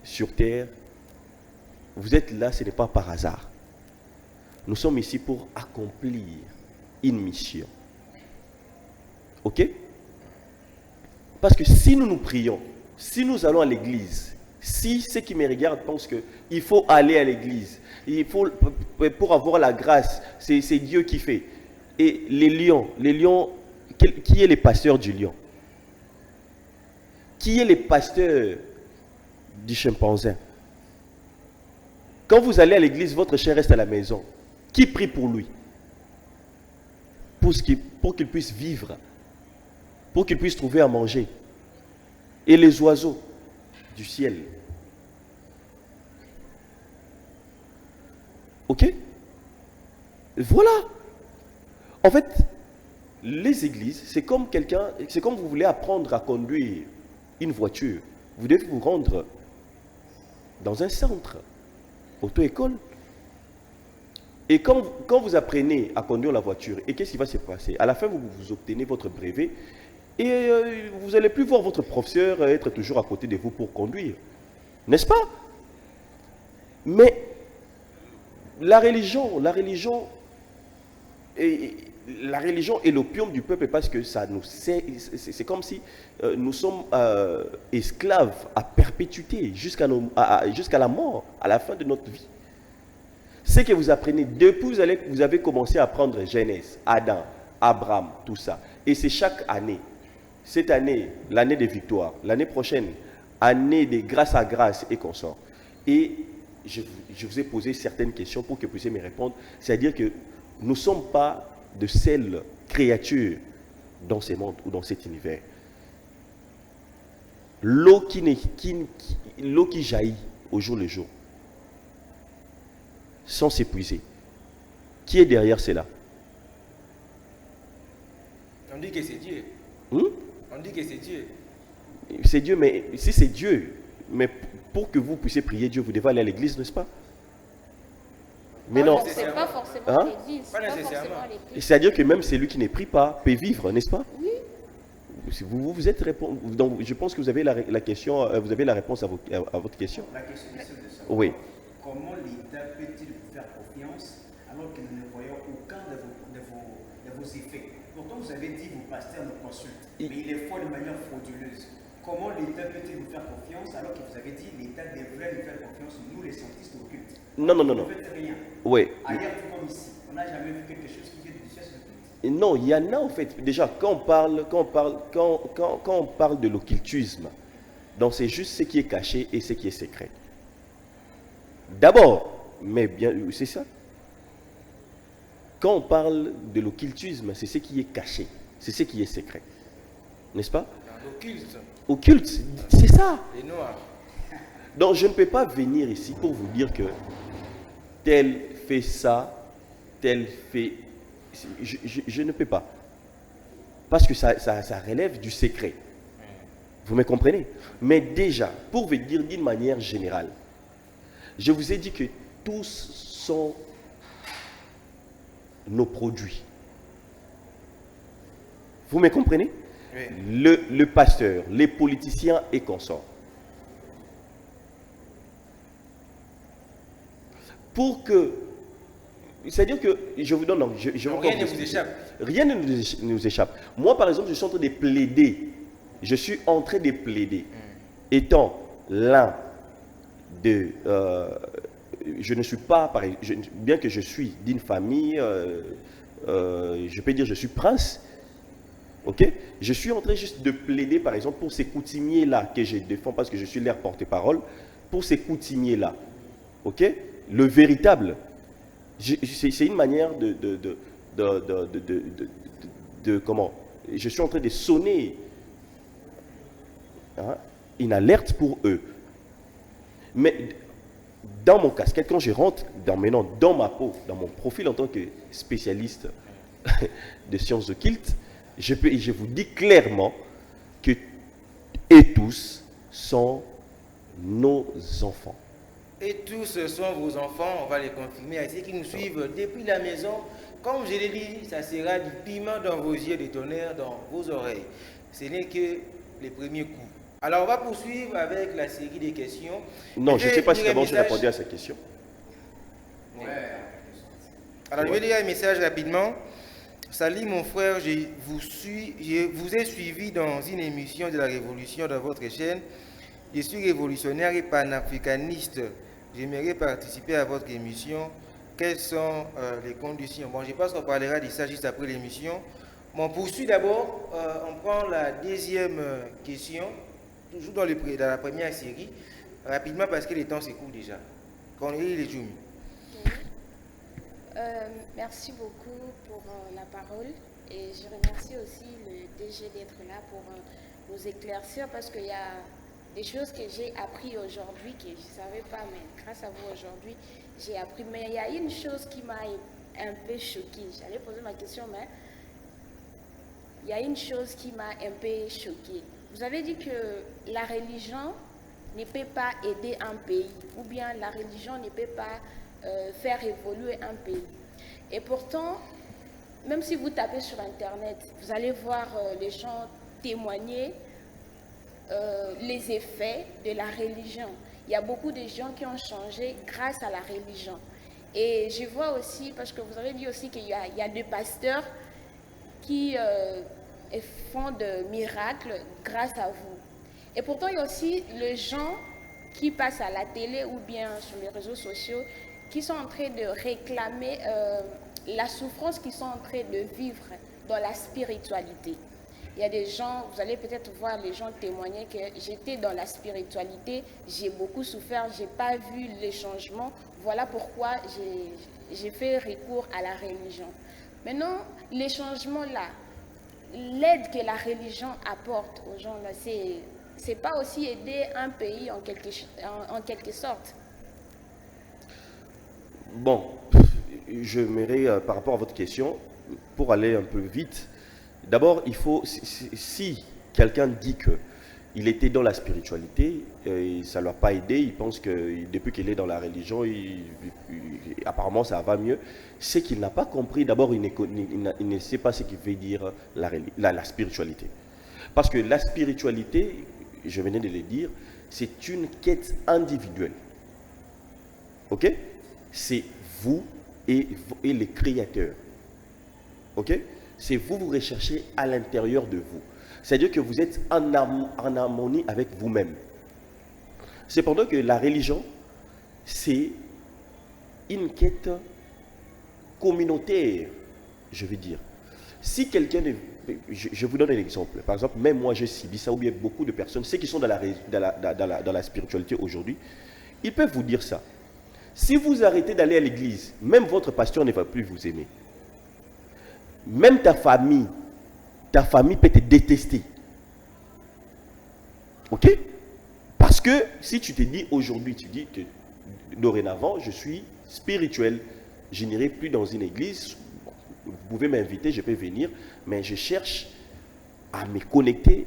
sur terre. Vous êtes là, ce n'est pas par hasard. Nous sommes ici pour accomplir une mission. Ok? Parce que si nous nous prions, si nous allons à l'église, si ceux qui me regardent pensent qu'il faut aller à l'église, il faut, pour avoir la grâce, c'est Dieu qui fait. Et les lions, qui est le pasteur du lion? Qui est le pasteur du chimpanzé? Quand vous allez à l'église, votre chien reste à la maison. Qui prie pour lui? Pour qu'il puisse vivre, pour qu'il puisse trouver à manger. Et les oiseaux du ciel. Ok? Voilà. En fait, les églises, c'est comme vous voulez apprendre à conduire une voiture. Vous devez vous rendre dans un centre, auto-école. Et quand vous apprenez à conduire la voiture, et qu'est-ce qui va se passer? À la fin, vous obtenez votre brevet, et vous n'allez plus voir votre professeur être toujours à côté de vous pour conduire. N'est-ce pas? Mais la religion est l'opium du peuple parce que c'est comme si nous sommes esclaves à perpétuité jusqu'à la mort, à la fin de notre vie. Ce que vous apprenez, depuis vous avez commencé à apprendre Genèse, Adam, Abraham, tout ça. Et c'est chaque année. Cette année, l'année de victoire. L'année prochaine, année de grâce à grâce et consort. Et je vous ai posé certaines questions pour que vous puissiez me répondre. C'est-à-dire que nous ne sommes pas de seules créatures dans ce monde ou dans cet univers. L'eau qui jaillit au jour le jour, sans s'épuiser. Qui est derrière cela? On dit que c'est Dieu. On dit que c'est Dieu. C'est Dieu, mais si c'est Dieu, mais pour que vous puissiez prier Dieu, vous devez aller à l'église, n'est-ce pas? Mais non. C'est pas forcément Hein? l'église. Pas nécessairement. C'est-à-dire que même celui qui ne prie pas peut vivre, n'est-ce pas? Oui. Vous êtes donc, je pense que vous avez la question, vous avez la réponse à votre question. La question est celle de savoir Oui. comment l'État peut-il vous faire confiance alors que nous ne voyons aucun de vos effets. Pourtant, vous avez dit vos pasteurs nous consultent, mais il est faux de manière frauduleuse. Comment l'État peut-il vous faire confiance alors que vous avez dit l'État devrait nous faire confiance, nous les scientistes occultes? Non. Vous ne faites rien. Oui. Ailleurs, tout comme ici, on n'a jamais vu quelque chose qui vient du ciel sur le tout. Non, il y en a en fait. Déjà, quand on parle de l'occultisme, donc c'est juste ce qui est caché et ce qui est secret. D'abord, mais bien, c'est ça. Quand on parle de l'occultisme, c'est ce qui est caché, c'est ce qui est secret. N'est-ce pas? L'occulte. Occulte, c'est ça. Les noirs. Donc je ne peux pas venir ici pour vous dire que tel fait ça, tel fait... Je ne peux pas. Parce que ça relève du secret. Vous me comprenez? Mais déjà, pour vous dire d'une manière générale, je vous ai dit que tous sont nos produits. Vous me comprenez? Oui. Le pasteur, les politiciens et consorts. Pour que... C'est-à-dire que, je vous donne... Non, rien ne vous échappe. Rien ne nous échappe. Moi, par exemple, je suis en train de plaider. Je suis en train de plaider. Étant l'un de... je ne suis pas... pareil, bien que je suis d'une famille, je peux dire je suis prince. Ok? Je suis en train juste de plaider, par exemple, pour ces coutumiers-là que je défends parce que je suis leur porte-parole. Pour ces coutumiers-là. Ok? Le véritable. C'est une manière de comment? Je suis en train de sonner une alerte pour eux. Mais dans mon casquette, quand je rentre maintenant dans ma peau, dans mon profil en tant que spécialiste de sciences occultes, je vous dis clairement que et tous sont nos enfants. Et tous sont vos enfants, on va les confirmer à ceux qui nous suivent depuis la maison. Comme je l'ai dit, ça sera du piment dans vos yeux, du tonnerre dans vos oreilles. Ce n'est que les premiers coups. Alors on va poursuivre avec la série des questions. Non, je ne sais pas si d'abord je répondais à cette question. Ouais. Alors je vais lire un message rapidement. Salut mon frère, je vous ai suivi dans une émission de la Révolution dans votre chaîne. Je suis révolutionnaire et panafricaniste. J'aimerais participer à votre émission. Quelles sont les conditions? Bon, je pense qu'on parlera de ça juste après l'émission. Bon, on poursuit d'abord. On prend la deuxième question, toujours dans la première série, rapidement parce que le temps s'écoule déjà. Quand les jours. Merci beaucoup pour la parole et je remercie aussi le DG d'être là pour nous éclaircir parce qu'il y a des choses que j'ai appris aujourd'hui que je ne savais pas, mais grâce à vous aujourd'hui, j'ai appris. Mais il y a une chose qui m'a un peu choquée. J'allais poser ma question, mais il y a une chose qui m'a un peu choquée. Vous avez dit que la religion ne peut pas aider un pays, ou bien la religion ne peut pas faire évoluer un pays. Et pourtant, même si vous tapez sur Internet, vous allez voir les gens témoigner les effets de la religion. Il y a beaucoup de gens qui ont changé grâce à la religion. Et je vois aussi, parce que vous avez dit aussi qu'il y a des pasteurs qui font de miracles grâce à vous. Et pourtant, il y a aussi les gens qui passent à la télé ou bien sur les réseaux sociaux qui sont en train de réclamer la souffrance qu'ils sont en train de vivre dans la spiritualité. Il y a des gens, vous allez peut-être voir les gens témoigner que j'étais dans la spiritualité, j'ai beaucoup souffert, je n'ai pas vu les changements. Voilà pourquoi j'ai fait recours à la religion. Maintenant, les changements-là, l'aide que la religion apporte aux gens, là, c'est pas aussi aider un pays en quelque sorte. Bon, je m'aimerais, par rapport à votre question, pour aller un peu vite, d'abord, il faut, si quelqu'un dit qu'il était dans la spiritualité, et ça ne l'a pas aidé, il pense que depuis qu'il est dans la religion, apparemment ça va mieux, c'est qu'il n'a pas compris, d'abord il ne sait pas ce qu'il veut dire la spiritualité. Parce que la spiritualité, je venais de le dire, c'est une quête individuelle. Ok? C'est vous et les créateurs. Ok? C'est vous recherchez à l'intérieur de vous. C'est-à-dire que vous êtes en harmonie avec vous-même. Cependant que la religion, c'est une quête communautaire, je veux dire. Si quelqu'un, je vous donne un exemple. Par exemple, même moi j'ai subi ça, ou bien beaucoup de personnes, ceux qui sont dans la spiritualité aujourd'hui, ils peuvent vous dire ça. Si vous arrêtez d'aller à l'église, même votre pasteur ne va plus vous aimer. Même ta famille peut te détester. Ok? Parce que si tu te dis aujourd'hui, tu dis que dorénavant, je suis spirituel, je n'irai plus dans une église, vous pouvez m'inviter, je peux venir, mais je cherche à me connecter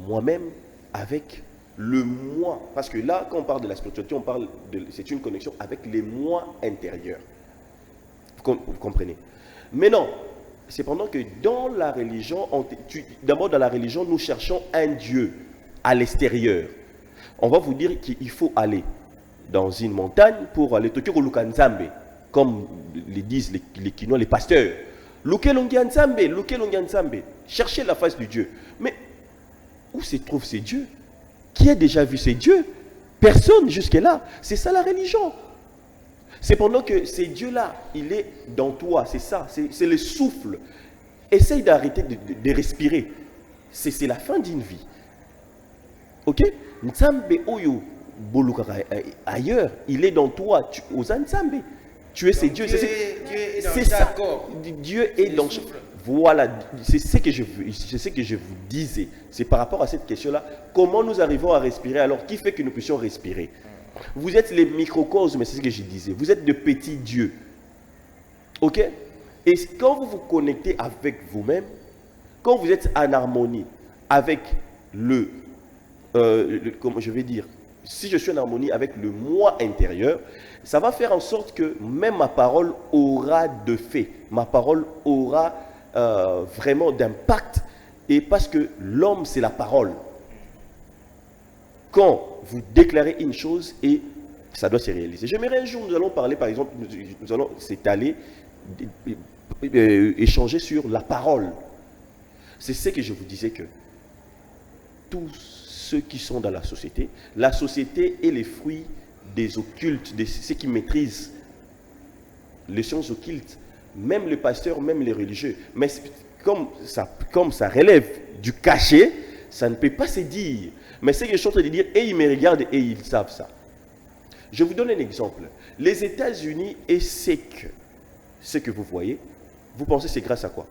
moi-même avec le moi. Parce que là, quand on parle de la spiritualité, c'est une connexion avec les moi intérieurs. Vous comprenez? Mais non, c'est pendant que dans la religion, d'abord dans la religion, nous cherchons un Dieu à l'extérieur. On va vous dire qu'il faut aller dans une montagne pour aller Tokyo Lukanzambe, comme le disent les Kinois, les pasteurs. Cherchez la face de Dieu. Mais où se trouvent ces dieux? Qui a déjà vu ces dieux? Personne jusque-là. C'est ça la religion. C'est pendant que ces dieux-là, il est dans toi, c'est ça, c'est le souffle. Essaye d'arrêter de respirer. C'est la fin d'une vie. Ok? Nzambe Oyo Bolukara ailleurs, il est dans toi, aux Nzambe. Tu es ces dieux. C'est ça. Dieu est dans. Voilà, c'est ce que je vous disais. C'est par rapport à cette question-là. Comment nous arrivons à respirer alors? Qui fait que nous puissions respirer? Vous êtes les microcosmes, c'est ce que je disais. Vous êtes de petits dieux. Ok? Et quand vous vous connectez avec vous-même, quand vous êtes en harmonie avec comment je vais dire, si je suis en harmonie avec le moi intérieur, ça va faire en sorte que même ma parole aura de fait, ma parole aura vraiment d'impact, et parce que l'homme c'est la parole. Quand vous déclarez une chose et ça doit se réaliser. J'aimerais un jour, nous allons parler par exemple, nous allons s'étaler, échanger sur la parole. C'est ce que je vous disais, que tous ceux qui sont dans la société est les fruits des occultes, de ceux qui maîtrisent les sciences occultes, même les pasteurs, même les religieux. Mais comme ça relève du cachet, ça ne peut pas se dire. Mais c'est que je suis en train de dire, et ils me regardent et ils savent ça. Je vous donne un exemple. Les États-Unis et ce que vous voyez, vous pensez c'est grâce à quoi?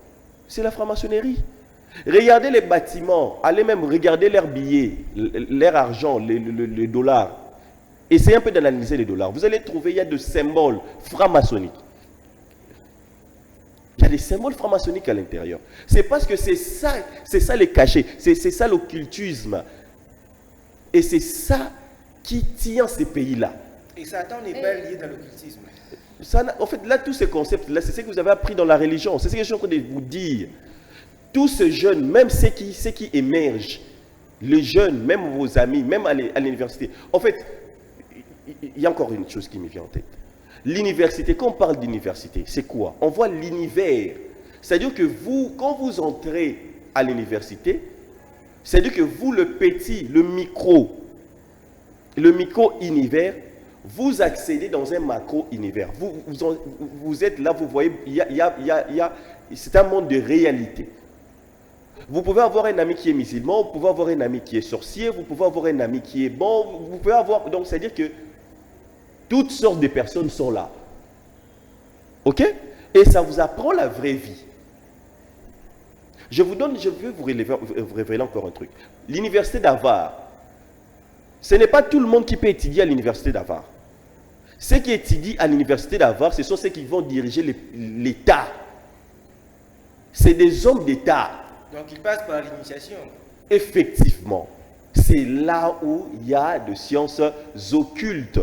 C'est la franc-maçonnerie. Regardez les bâtiments, allez même regarder leurs billets, leur argent, les dollars. Essayez un peu d'analyser les dollars. Vous allez trouver, il y a des symboles franc-maçonniques. Il y a des symboles franc-maçonniques à l'intérieur. C'est parce que c'est ça les cachets, c'est ça l'occultisme. Et c'est ça qui tient ces pays-là. Et Satan n'est pas lié dans l'occultisme. En fait, là, tous ces concepts-là, c'est ce que vous avez appris dans la religion. C'est ce que je suis en train de vous dire. Tous ces jeunes, même ceux qui émergent, les jeunes, même vos amis, même à l'université. En fait, il y a encore une chose qui me vient en tête. L'université, quand on parle d'université, c'est quoi? On voit l'univers. C'est-à-dire que vous, quand vous entrez à l'université, c'est-à-dire que vous, le micro-univers, vous accédez dans un macro-univers. Vous êtes là, vous voyez, c'est un monde de réalité. Vous pouvez avoir un ami qui est musulman, vous pouvez avoir un ami qui est sorcier, vous pouvez avoir un ami qui est bon, vous pouvez avoir... Donc, c'est-à-dire que toutes sortes de personnes sont là. Ok? Et ça vous apprend la vraie vie. Je vais vous révéler encore un truc. L'université d'Harvard, ce n'est pas tout le monde qui peut étudier à l'université d'Harvard. Ceux qui étudient à l'université d'Harvard, ce sont ceux qui vont diriger l'État. C'est des hommes d'État. Donc ils passent par l'initiation. Effectivement. C'est là où il y a des sciences occultes.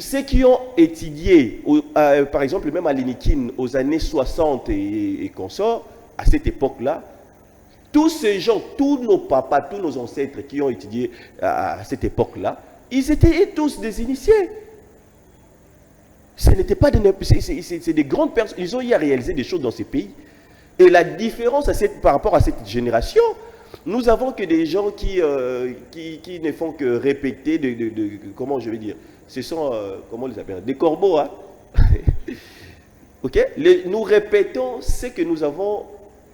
Ceux qui ont étudié, par exemple, même à l'Inikin, aux années 60 et consorts, à cette époque-là, tous ces gens, tous nos papas, tous nos ancêtres qui ont étudié à cette époque-là, ils étaient tous des initiés. Ce n'était pas c'est des grandes personnes. Ils ont eu à réaliser des choses dans ces pays. Et la différence par rapport à cette génération, nous avons que des gens qui ne font que répéter comment je vais dire, ce sont, comment on les appelle, des corbeaux. Hein? Ok? Nous répétons ce que nous avons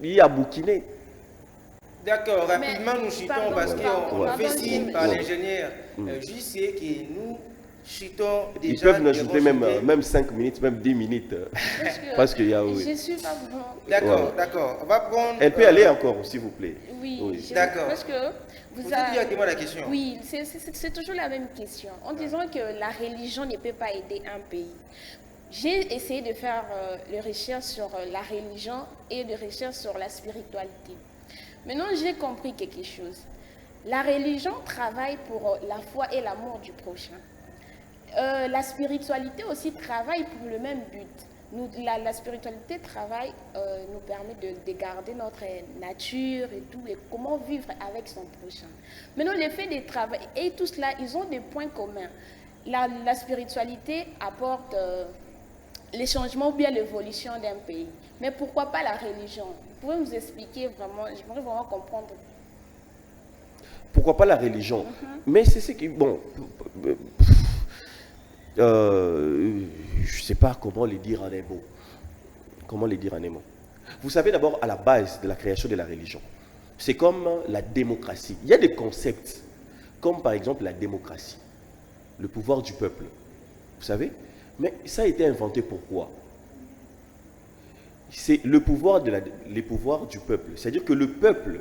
eu à bouquiner. D'accord, rapidement nous chutons parce qu'on fait signe par l'ingénieur JC que nous chutons déjà. Ils peuvent nous ajouter même 5 minutes, même 10 minutes. Parce qu'il y a... Je ne suis pas vraiment... D'accord, d'accord. On va prendre... Elle peut aller encore, s'il vous plaît. Oui. D'accord. Parce que vous avez directement la question. Oui, c'est toujours la même question. En disant que la religion ne peut pas aider un pays. J'ai essayé de faire des recherches sur la religion et des recherches sur la spiritualité. Maintenant, j'ai compris quelque chose. La religion travaille pour la foi et l'amour du prochain. La spiritualité aussi travaille pour le même but. La spiritualité travaille, nous permet de garder notre nature et tout, et comment vivre avec son prochain. Maintenant, le fait de travailler, et tout cela, ils ont des points communs. La spiritualité apporte les changements ou bien l'évolution d'un pays. Mais pourquoi pas la religion? Vous pouvez nous expliquer vraiment, j'aimerais vraiment comprendre. Pourquoi pas la religion? Mais c'est ce qui... Bon... je ne sais pas comment les dire en un mot. Comment les dire en un mot? Vous savez d'abord à la base de la création de la religion, c'est comme la démocratie. Il y a des concepts, comme par exemple la démocratie, le pouvoir du peuple. Vous savez? Mais ça a été inventé pourquoi? C'est le pouvoir du peuple. C'est-à-dire que le peuple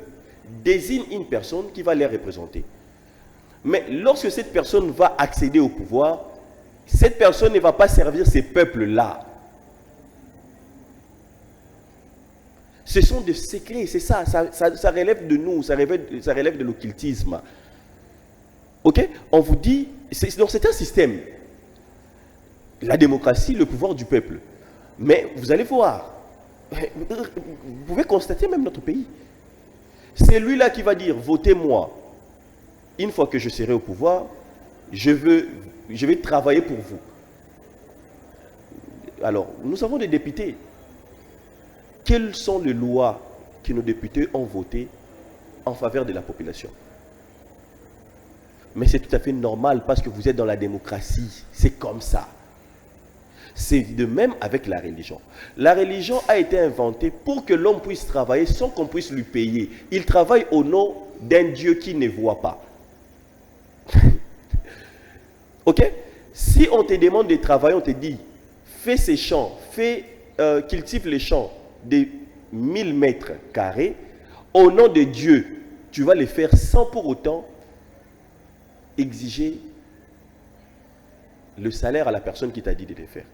désigne une personne qui va les représenter. Mais lorsque cette personne va accéder au pouvoir, cette personne ne va pas servir ces peuples-là. Ce sont des secrets, c'est ça, ça relève de nous, ça relève de l'occultisme. Ok? On vous dit, donc c'est un système. La démocratie, le pouvoir du peuple. Mais vous allez voir, vous pouvez constater même notre pays. C'est lui-là qui va dire, votez-moi. Une fois que je serai au pouvoir, je vais travailler pour vous. Alors, nous avons des députés. Quelles sont les lois que nos députés ont votées en faveur de la population? Mais c'est tout à fait normal parce que vous êtes dans la démocratie. C'est comme ça. C'est de même avec la religion. La religion a été inventée pour que l'homme puisse travailler sans qu'on puisse lui payer. Il travaille au nom d'un Dieu qui ne voit pas. Ok? Si on te demande de travailler, on te dit, fais ces champs, cultive les champs de 1000 mètres carrés, au nom de Dieu, tu vas les faire sans pour autant exiger le salaire à la personne qui t'a dit de les faire.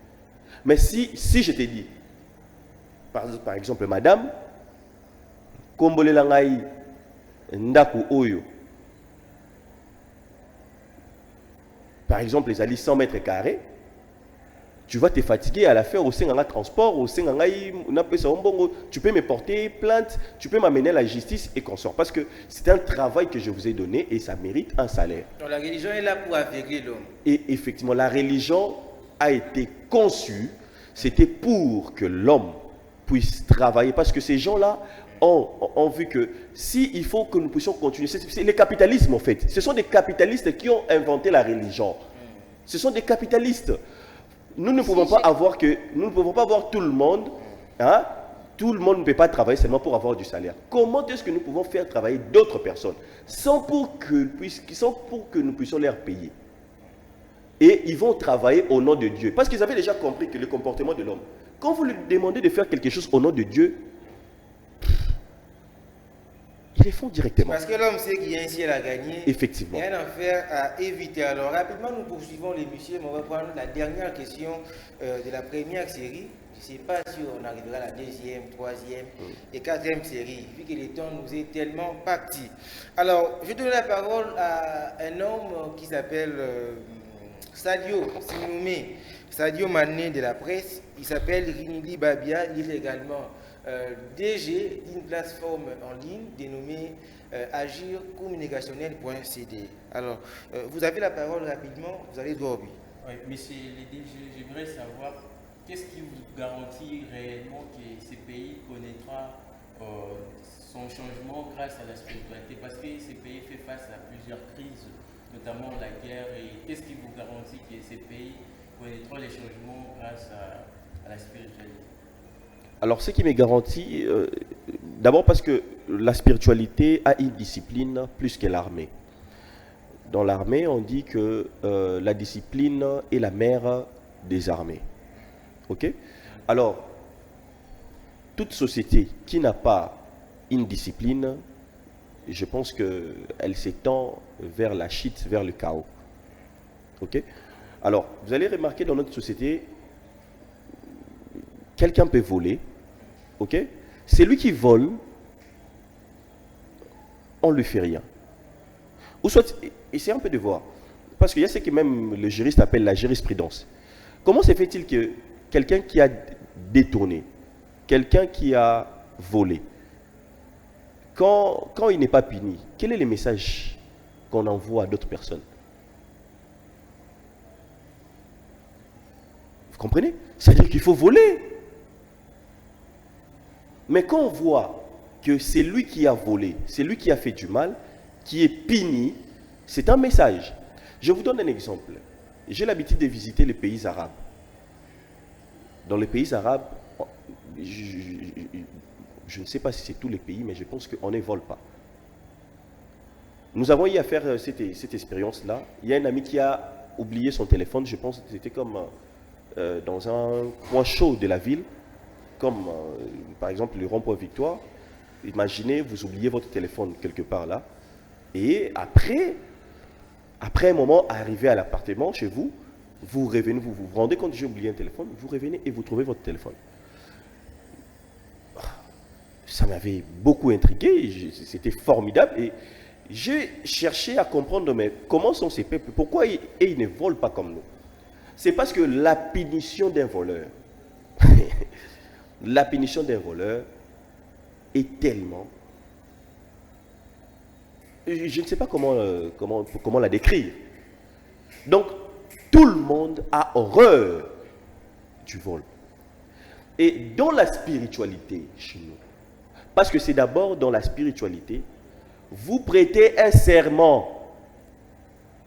Mais si je t'ai dit, par exemple, madame, kombole langai ndaku oyo, par exemple, les alliés 100 mètres carrés, tu vas te fatiguer à la faire au sein d'un transport, au sein d'un tu peux me porter plainte, tu peux m'amener à la justice et consort. Parce que c'est un travail que je vous ai donné et ça mérite un salaire. Donc la religion est là pour aveugler l'homme. Et effectivement, la religion a été conçue, c'était pour que l'homme puisse travailler. Parce que ces gens-là ont vu que il faut que nous puissions continuer, c'est le capitalisme en fait. Ce sont des capitalistes qui ont inventé la religion. Ce sont des capitalistes. Nous ne pouvons pas avoir tout le monde. Hein? Tout le monde ne peut pas travailler seulement pour avoir du salaire. Comment est-ce que nous pouvons faire travailler d'autres personnes sans pour que nous puissions leur payer? Et ils vont travailler au nom de Dieu. Parce qu'ils avaient déjà compris que le comportement de l'homme, quand vous lui demandez de faire quelque chose au nom de Dieu, ils les font directement. Parce que l'homme sait qu'il y a un ciel à gagner. Effectivement. Il y a un enfer à éviter. Alors rapidement, nous poursuivons l'émission. On va prendre la dernière question de la première série. Je ne sais pas si on arrivera à la deuxième, troisième et quatrième série, vu que le temps nous est tellement parti. Alors, je donne la parole à un homme qui s'appelle Sadio Sinoumé, Sadio Mané de la presse. Il s'appelle Rinili Babia. Il est également DG d'une plateforme en ligne dénommée agircommunicationnel.cd. Alors, vous avez la parole rapidement, vous allez droit au but. Oui, monsieur le DG, j'aimerais savoir qu'est-ce qui vous garantit réellement que ce pays connaîtra son changement grâce à la spiritualité? Parce que ce pays fait face à plusieurs crises, notamment la guerre. Et qu'est-ce qui vous garantit que ce pays connaîtra les changements grâce à la spiritualité? Alors, ce qui me garantit, d'abord parce que la spiritualité a une discipline plus que l'armée. Dans l'armée, on dit que la discipline est la mère des armées. Ok? Alors, toute société qui n'a pas une discipline, je pense qu'elle s'étend vers la chute, vers le chaos. Ok? Alors, vous allez remarquer dans notre société, quelqu'un peut voler. Ok? C'est lui qui vole, on ne lui fait rien. Ou soit, essayez un peu de voir. Parce qu'il y a ce que même le juriste appelle la jurisprudence. Comment se fait-il que quelqu'un qui a détourné, quelqu'un qui a volé, quand il n'est pas puni, quel est le message qu'on envoie à d'autres personnes? Vous comprenez? C'est-à-dire qu'il faut voler. Mais quand on voit que c'est lui qui a volé, c'est lui qui a fait du mal, qui est puni, c'est un message. Je vous donne un exemple. J'ai l'habitude de visiter les pays arabes. Dans les pays arabes, je ne sais pas si c'est tous les pays, mais je pense qu'on ne vole pas. Nous avons eu à faire cette expérience-là. Il y a un ami qui a oublié son téléphone, je pense que c'était comme dans un coin chaud de la ville, comme par exemple le rond-point Victoire. Imaginez, vous oubliez votre téléphone quelque part là, et après, Après un moment, arrivé à l'appartement, chez vous, vous revenez, vous vous rendez compte, j'ai oublié un téléphone, vous revenez et vous trouvez votre téléphone. Ça m'avait beaucoup intrigué, c'était formidable et j'ai cherché à comprendre, mais comment sont ces peuples, pourquoi ils ne volent pas comme nous? C'est parce que la punition d'un voleur, la punition d'un voleur est tellement... Je ne sais pas comment la décrire. Donc, tout le monde a horreur du vol. Et dans la spiritualité chez nous, parce que c'est d'abord dans la spiritualité, vous prêtez un serment.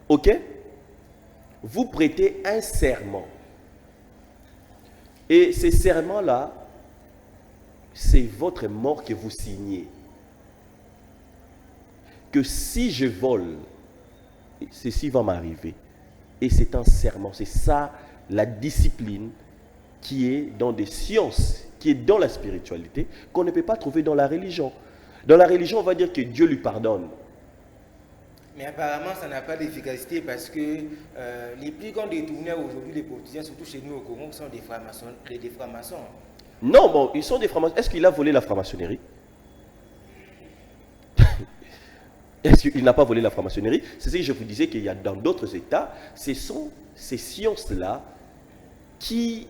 Ok? Vous prêtez un serment. Et ces serments-là, c'est votre mort que vous signez. Que si je vole, ceci va m'arriver. Et c'est un serment. C'est ça la discipline qui est dans des sciences, qui est dans la spiritualité, qu'on ne peut pas trouver dans la religion. Dans la religion, on va dire que Dieu lui pardonne. Mais apparemment, ça n'a pas d'efficacité parce que les plus grands détourneurs aujourd'hui, les politiciens, surtout chez nous au Congo, sont des francs-maçons. Non, bon, ils sont des francs-maçons. Est-ce qu'il a volé la franc-maçonnerie? Est-ce qu'il n'a pas volé la franc-maçonnerie? C'est ce que je vous disais qu'il y a dans d'autres États, ce sont ces sciences-là qui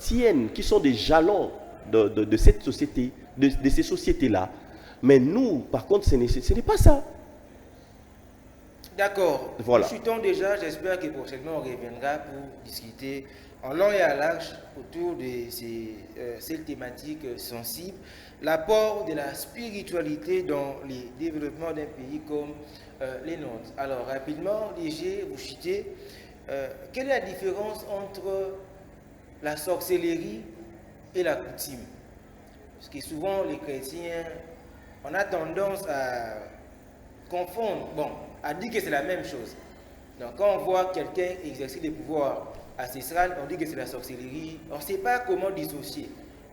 tiennent, qui sont des jalons de cette société, de ces sociétés-là. Mais nous, par contre, ce n'est pas ça. D'accord. Voilà. Nous chutons déjà, j'espère que prochainement on reviendra pour discuter en long et à large autour de ces thématiques sensibles. L'apport de la spiritualité dans le développement d'un pays comme les nôtres. Alors, rapidement, léger, vous citez, quelle est la différence entre la sorcellerie et la coutume? Parce que souvent, les chrétiens, on a tendance à confondre, bon, à dire que c'est la même chose. Donc, quand on voit quelqu'un exercer des pouvoirs ancestrales, on dit que c'est la sorcellerie. On ne sait pas comment dissocier.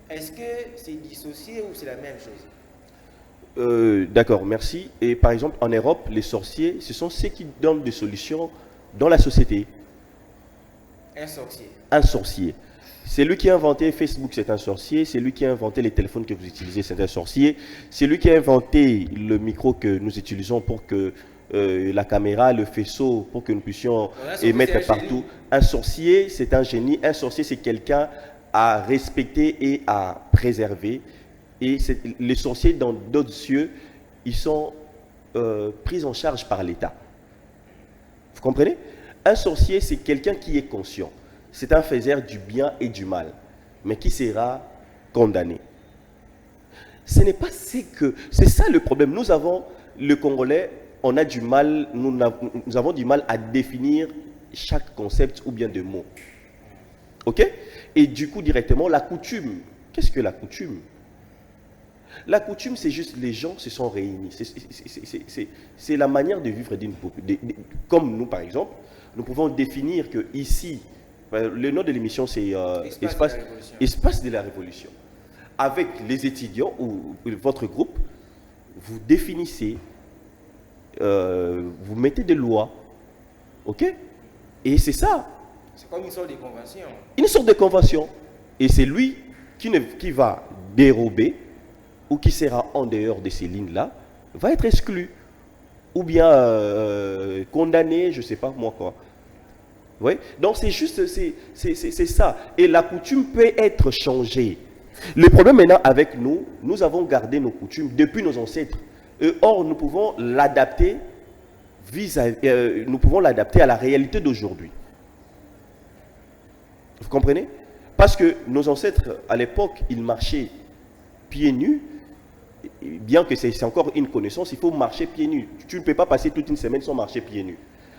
Est-ce que c'est dissocié ou c'est la même chose? D'accord, merci. Et par exemple, en Europe, les sorciers, ce sont ceux qui donnent des solutions dans la société. Un sorcier. Un sorcier. C'est lui qui a inventé Facebook, c'est un sorcier. C'est lui qui a inventé les téléphones que vous utilisez, c'est un sorcier. C'est lui qui a inventé le micro que nous utilisons pour que la caméra, le faisceau, pour que nous puissions émettre partout. Un sorcier, c'est un génie. Un sorcier, c'est quelqu'un à respecter et à préserver. Et les sorciers dans d'autres cieux, ils sont pris en charge par l'État. Vous comprenez? Un sorcier, c'est quelqu'un qui est conscient. C'est un faiseur du bien et du mal, mais qui sera condamné. Ce n'est pas que... C'est ça le problème. Nous avons, le Congolais, on a du mal, nous avons du mal à définir chaque concept ou bien de mots. Ok? Et du coup, directement, la coutume. Qu'est-ce que la coutume? La coutume, c'est juste les gens se sont réunis. C'est la manière de vivre d'une population. Comme nous, par exemple, nous pouvons définir que ici, le nom de l'émission, c'est Espace de la Révolution. Avec les étudiants ou votre groupe, vous définissez, vous mettez des lois. Ok? Et c'est ça. C'est comme une sorte de convention. Une sorte de convention. Et c'est lui qui va dérober ou qui sera en dehors de ces lignes-là, va être exclu. Ou bien condamné, je ne sais pas moi quoi. Oui? Donc c'est juste, c'est ça. Et la coutume peut être changée. Le problème maintenant avec nous, nous avons gardé nos coutumes depuis nos ancêtres. Or, nous pouvons l'adapter à la réalité d'aujourd'hui. Vous comprenez? Parce que nos ancêtres, à l'époque, ils marchaient pieds nus. Bien que c'est encore une connaissance, il faut marcher pieds nus. Tu ne peux pas passer toute une semaine sans marcher pieds nus.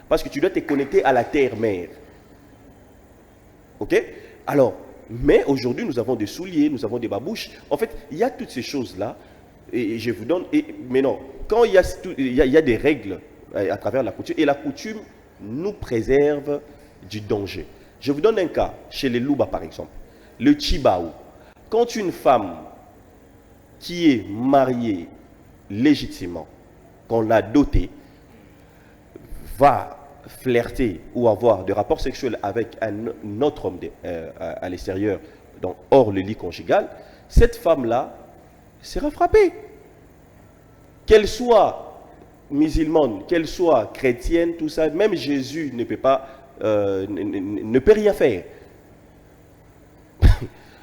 Parce que tu dois te connecter à la terre-mère. Ok? Alors, mais aujourd'hui, nous avons des souliers, nous avons des babouches. En fait, il y a toutes ces choses-là. Et je vous donne... mais non, quand il y a des règles à travers la coutume, et la coutume nous préserve du danger. Je vous donne un cas, chez les Luba par exemple. Le Chibaou. Quand une femme qui est mariée légitimement, qu'on l'a dotée, va flirter ou avoir des rapports sexuels avec un autre homme à l'extérieur, donc hors le lit conjugal, cette femme-là sera frappée. Qu'elle soit musulmane, qu'elle soit chrétienne, tout ça, même Jésus ne peut pas, ne peut rien faire.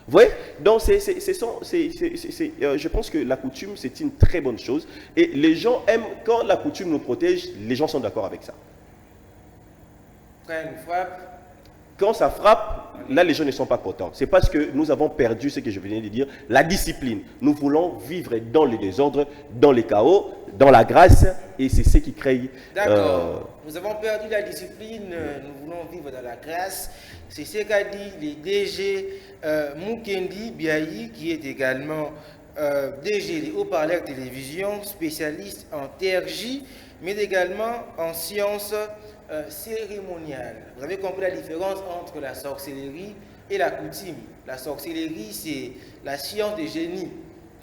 Vous voyez? Donc, je pense que la coutume, c'est une très bonne chose. Et les gens aiment, quand la coutume nous protège, les gens sont d'accord avec ça. Quand elle nous frappe, quand ça frappe, là, les gens ne sont pas contents. C'est parce que nous avons perdu ce que je venais de dire, la discipline. Nous voulons vivre dans le désordre, dans le chaos, dans la grâce, et c'est ce qui crée... D'accord. Nous avons perdu la discipline, nous voulons vivre dans la grâce. C'est ce qu'a dit le DG Mukendi Biayi, qui est également DG des haut-parleurs télévision, spécialiste en TRJ, mais également en sciences cérémoniales. Vous avez compris la différence entre la sorcellerie et la coutume. La sorcellerie, c'est la science des génies,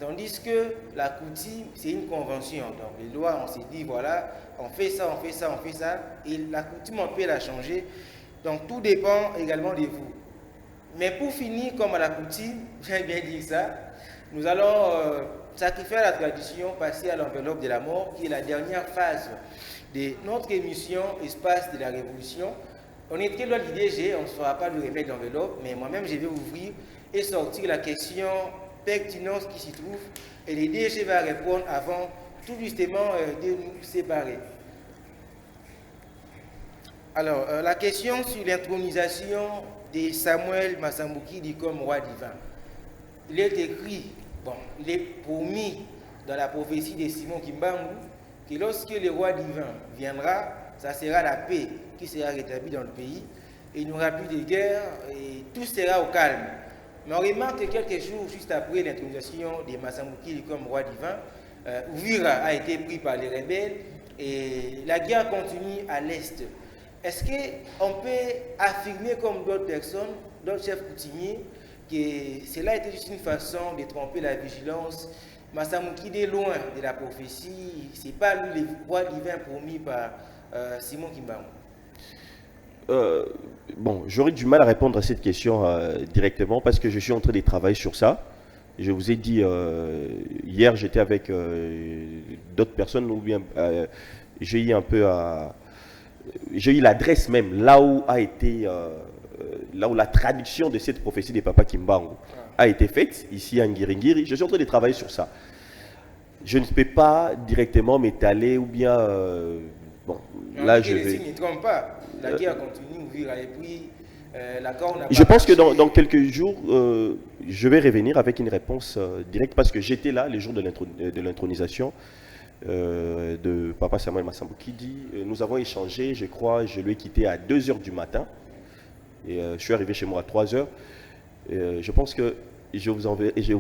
tandis que la coutume, c'est une convention. Donc les lois, on s'est dit, voilà, on fait ça, on fait ça, on fait ça, et la coutume, on peut la changer. Donc tout dépend également de vous. Mais pour finir, comme à la coutume, j'ai bien dit ça, nous allons sacrifier à la tradition, passer à l'enveloppe de la mort, qui est la dernière phase de notre émission Espace de la Révolution. On est très loin du DG, on ne saura pas le remettre d'enveloppe, mais moi-même je vais ouvrir et sortir la question pertinente qui s'y trouve, et le DG va répondre avant tout justement de nous séparer. Alors, la question sur l'intronisation de Samuel Massambukidi comme roi divin. Il est écrit, bon, il est promis dans la prophétie de Simon Kimbangu, que lorsque le roi divin viendra, ça sera la paix qui sera rétablie dans le pays, et il n'y aura plus de guerre, et tout sera au calme. Mais on remarque que quelques jours juste après l'intronisation de Massambukidi comme roi divin, Uvira a été pris par les rebelles, et la guerre continue à l'est. Est-ce qu'on peut affirmer comme d'autres personnes, d'autres chefs coutumiers, que cela était juste une façon de tromper la vigilance? Massambukidi est loin de la prophétie, ce n'est pas lui le roi divin promis par Simon Kimbangu. Bon, j'aurais du mal à répondre à cette question directement parce que je suis en train de travailler sur ça. Je vous ai dit, hier j'étais avec d'autres personnes, ou bien j'ai eu un peu j'ai eu l'adresse même, là où a été, là où la traduction de cette prophétie des Papa Kimbangu a été faite, ici à Ngiringiri. Je suis en train de travailler sur ça. Je ne peux pas directement m'étaler ou bien... bon, là je vais... Ne trompe pas, la guerre continue, et puis l'accord n'a pas je pense que marché. dans quelques jours, je vais revenir avec une réponse directe parce que j'étais là les jours de l'intronisation de Papa Samuel Massambukidi. Nous avons échangé, je crois, je lui ai quitté à 2h du matin et je suis arrivé chez moi à 3h. Je pense que je vous enverrai, je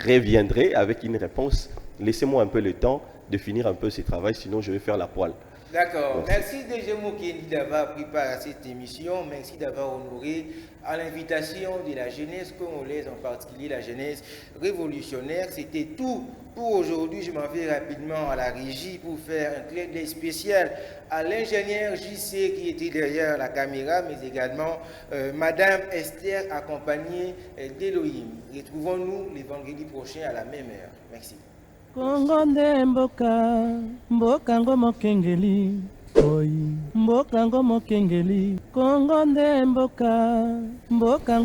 reviendrai avec une réponse. Laissez-moi un peu le temps de finir un peu ce travail, sinon je vais faire la poêle. D'accord. Merci DG Mukendi d'avoir pris part à cette émission. Merci d'avoir honoré à l'invitation de la jeunesse congolaise, en particulier la jeunesse révolutionnaire. C'était tout pour aujourd'hui. Je m'en vais rapidement à la régie pour faire un clin d'œil spécial à l'ingénieur JC qui était derrière la caméra, mais également Madame Esther accompagnée d'Elohim. Retrouvons-nous le vendredi prochain à la même heure. Merci. Kongo nde mboka, mboka ngo mokengeli, oyi, mboka ngo mokengeli, Kongo nde mboka, mboka ngo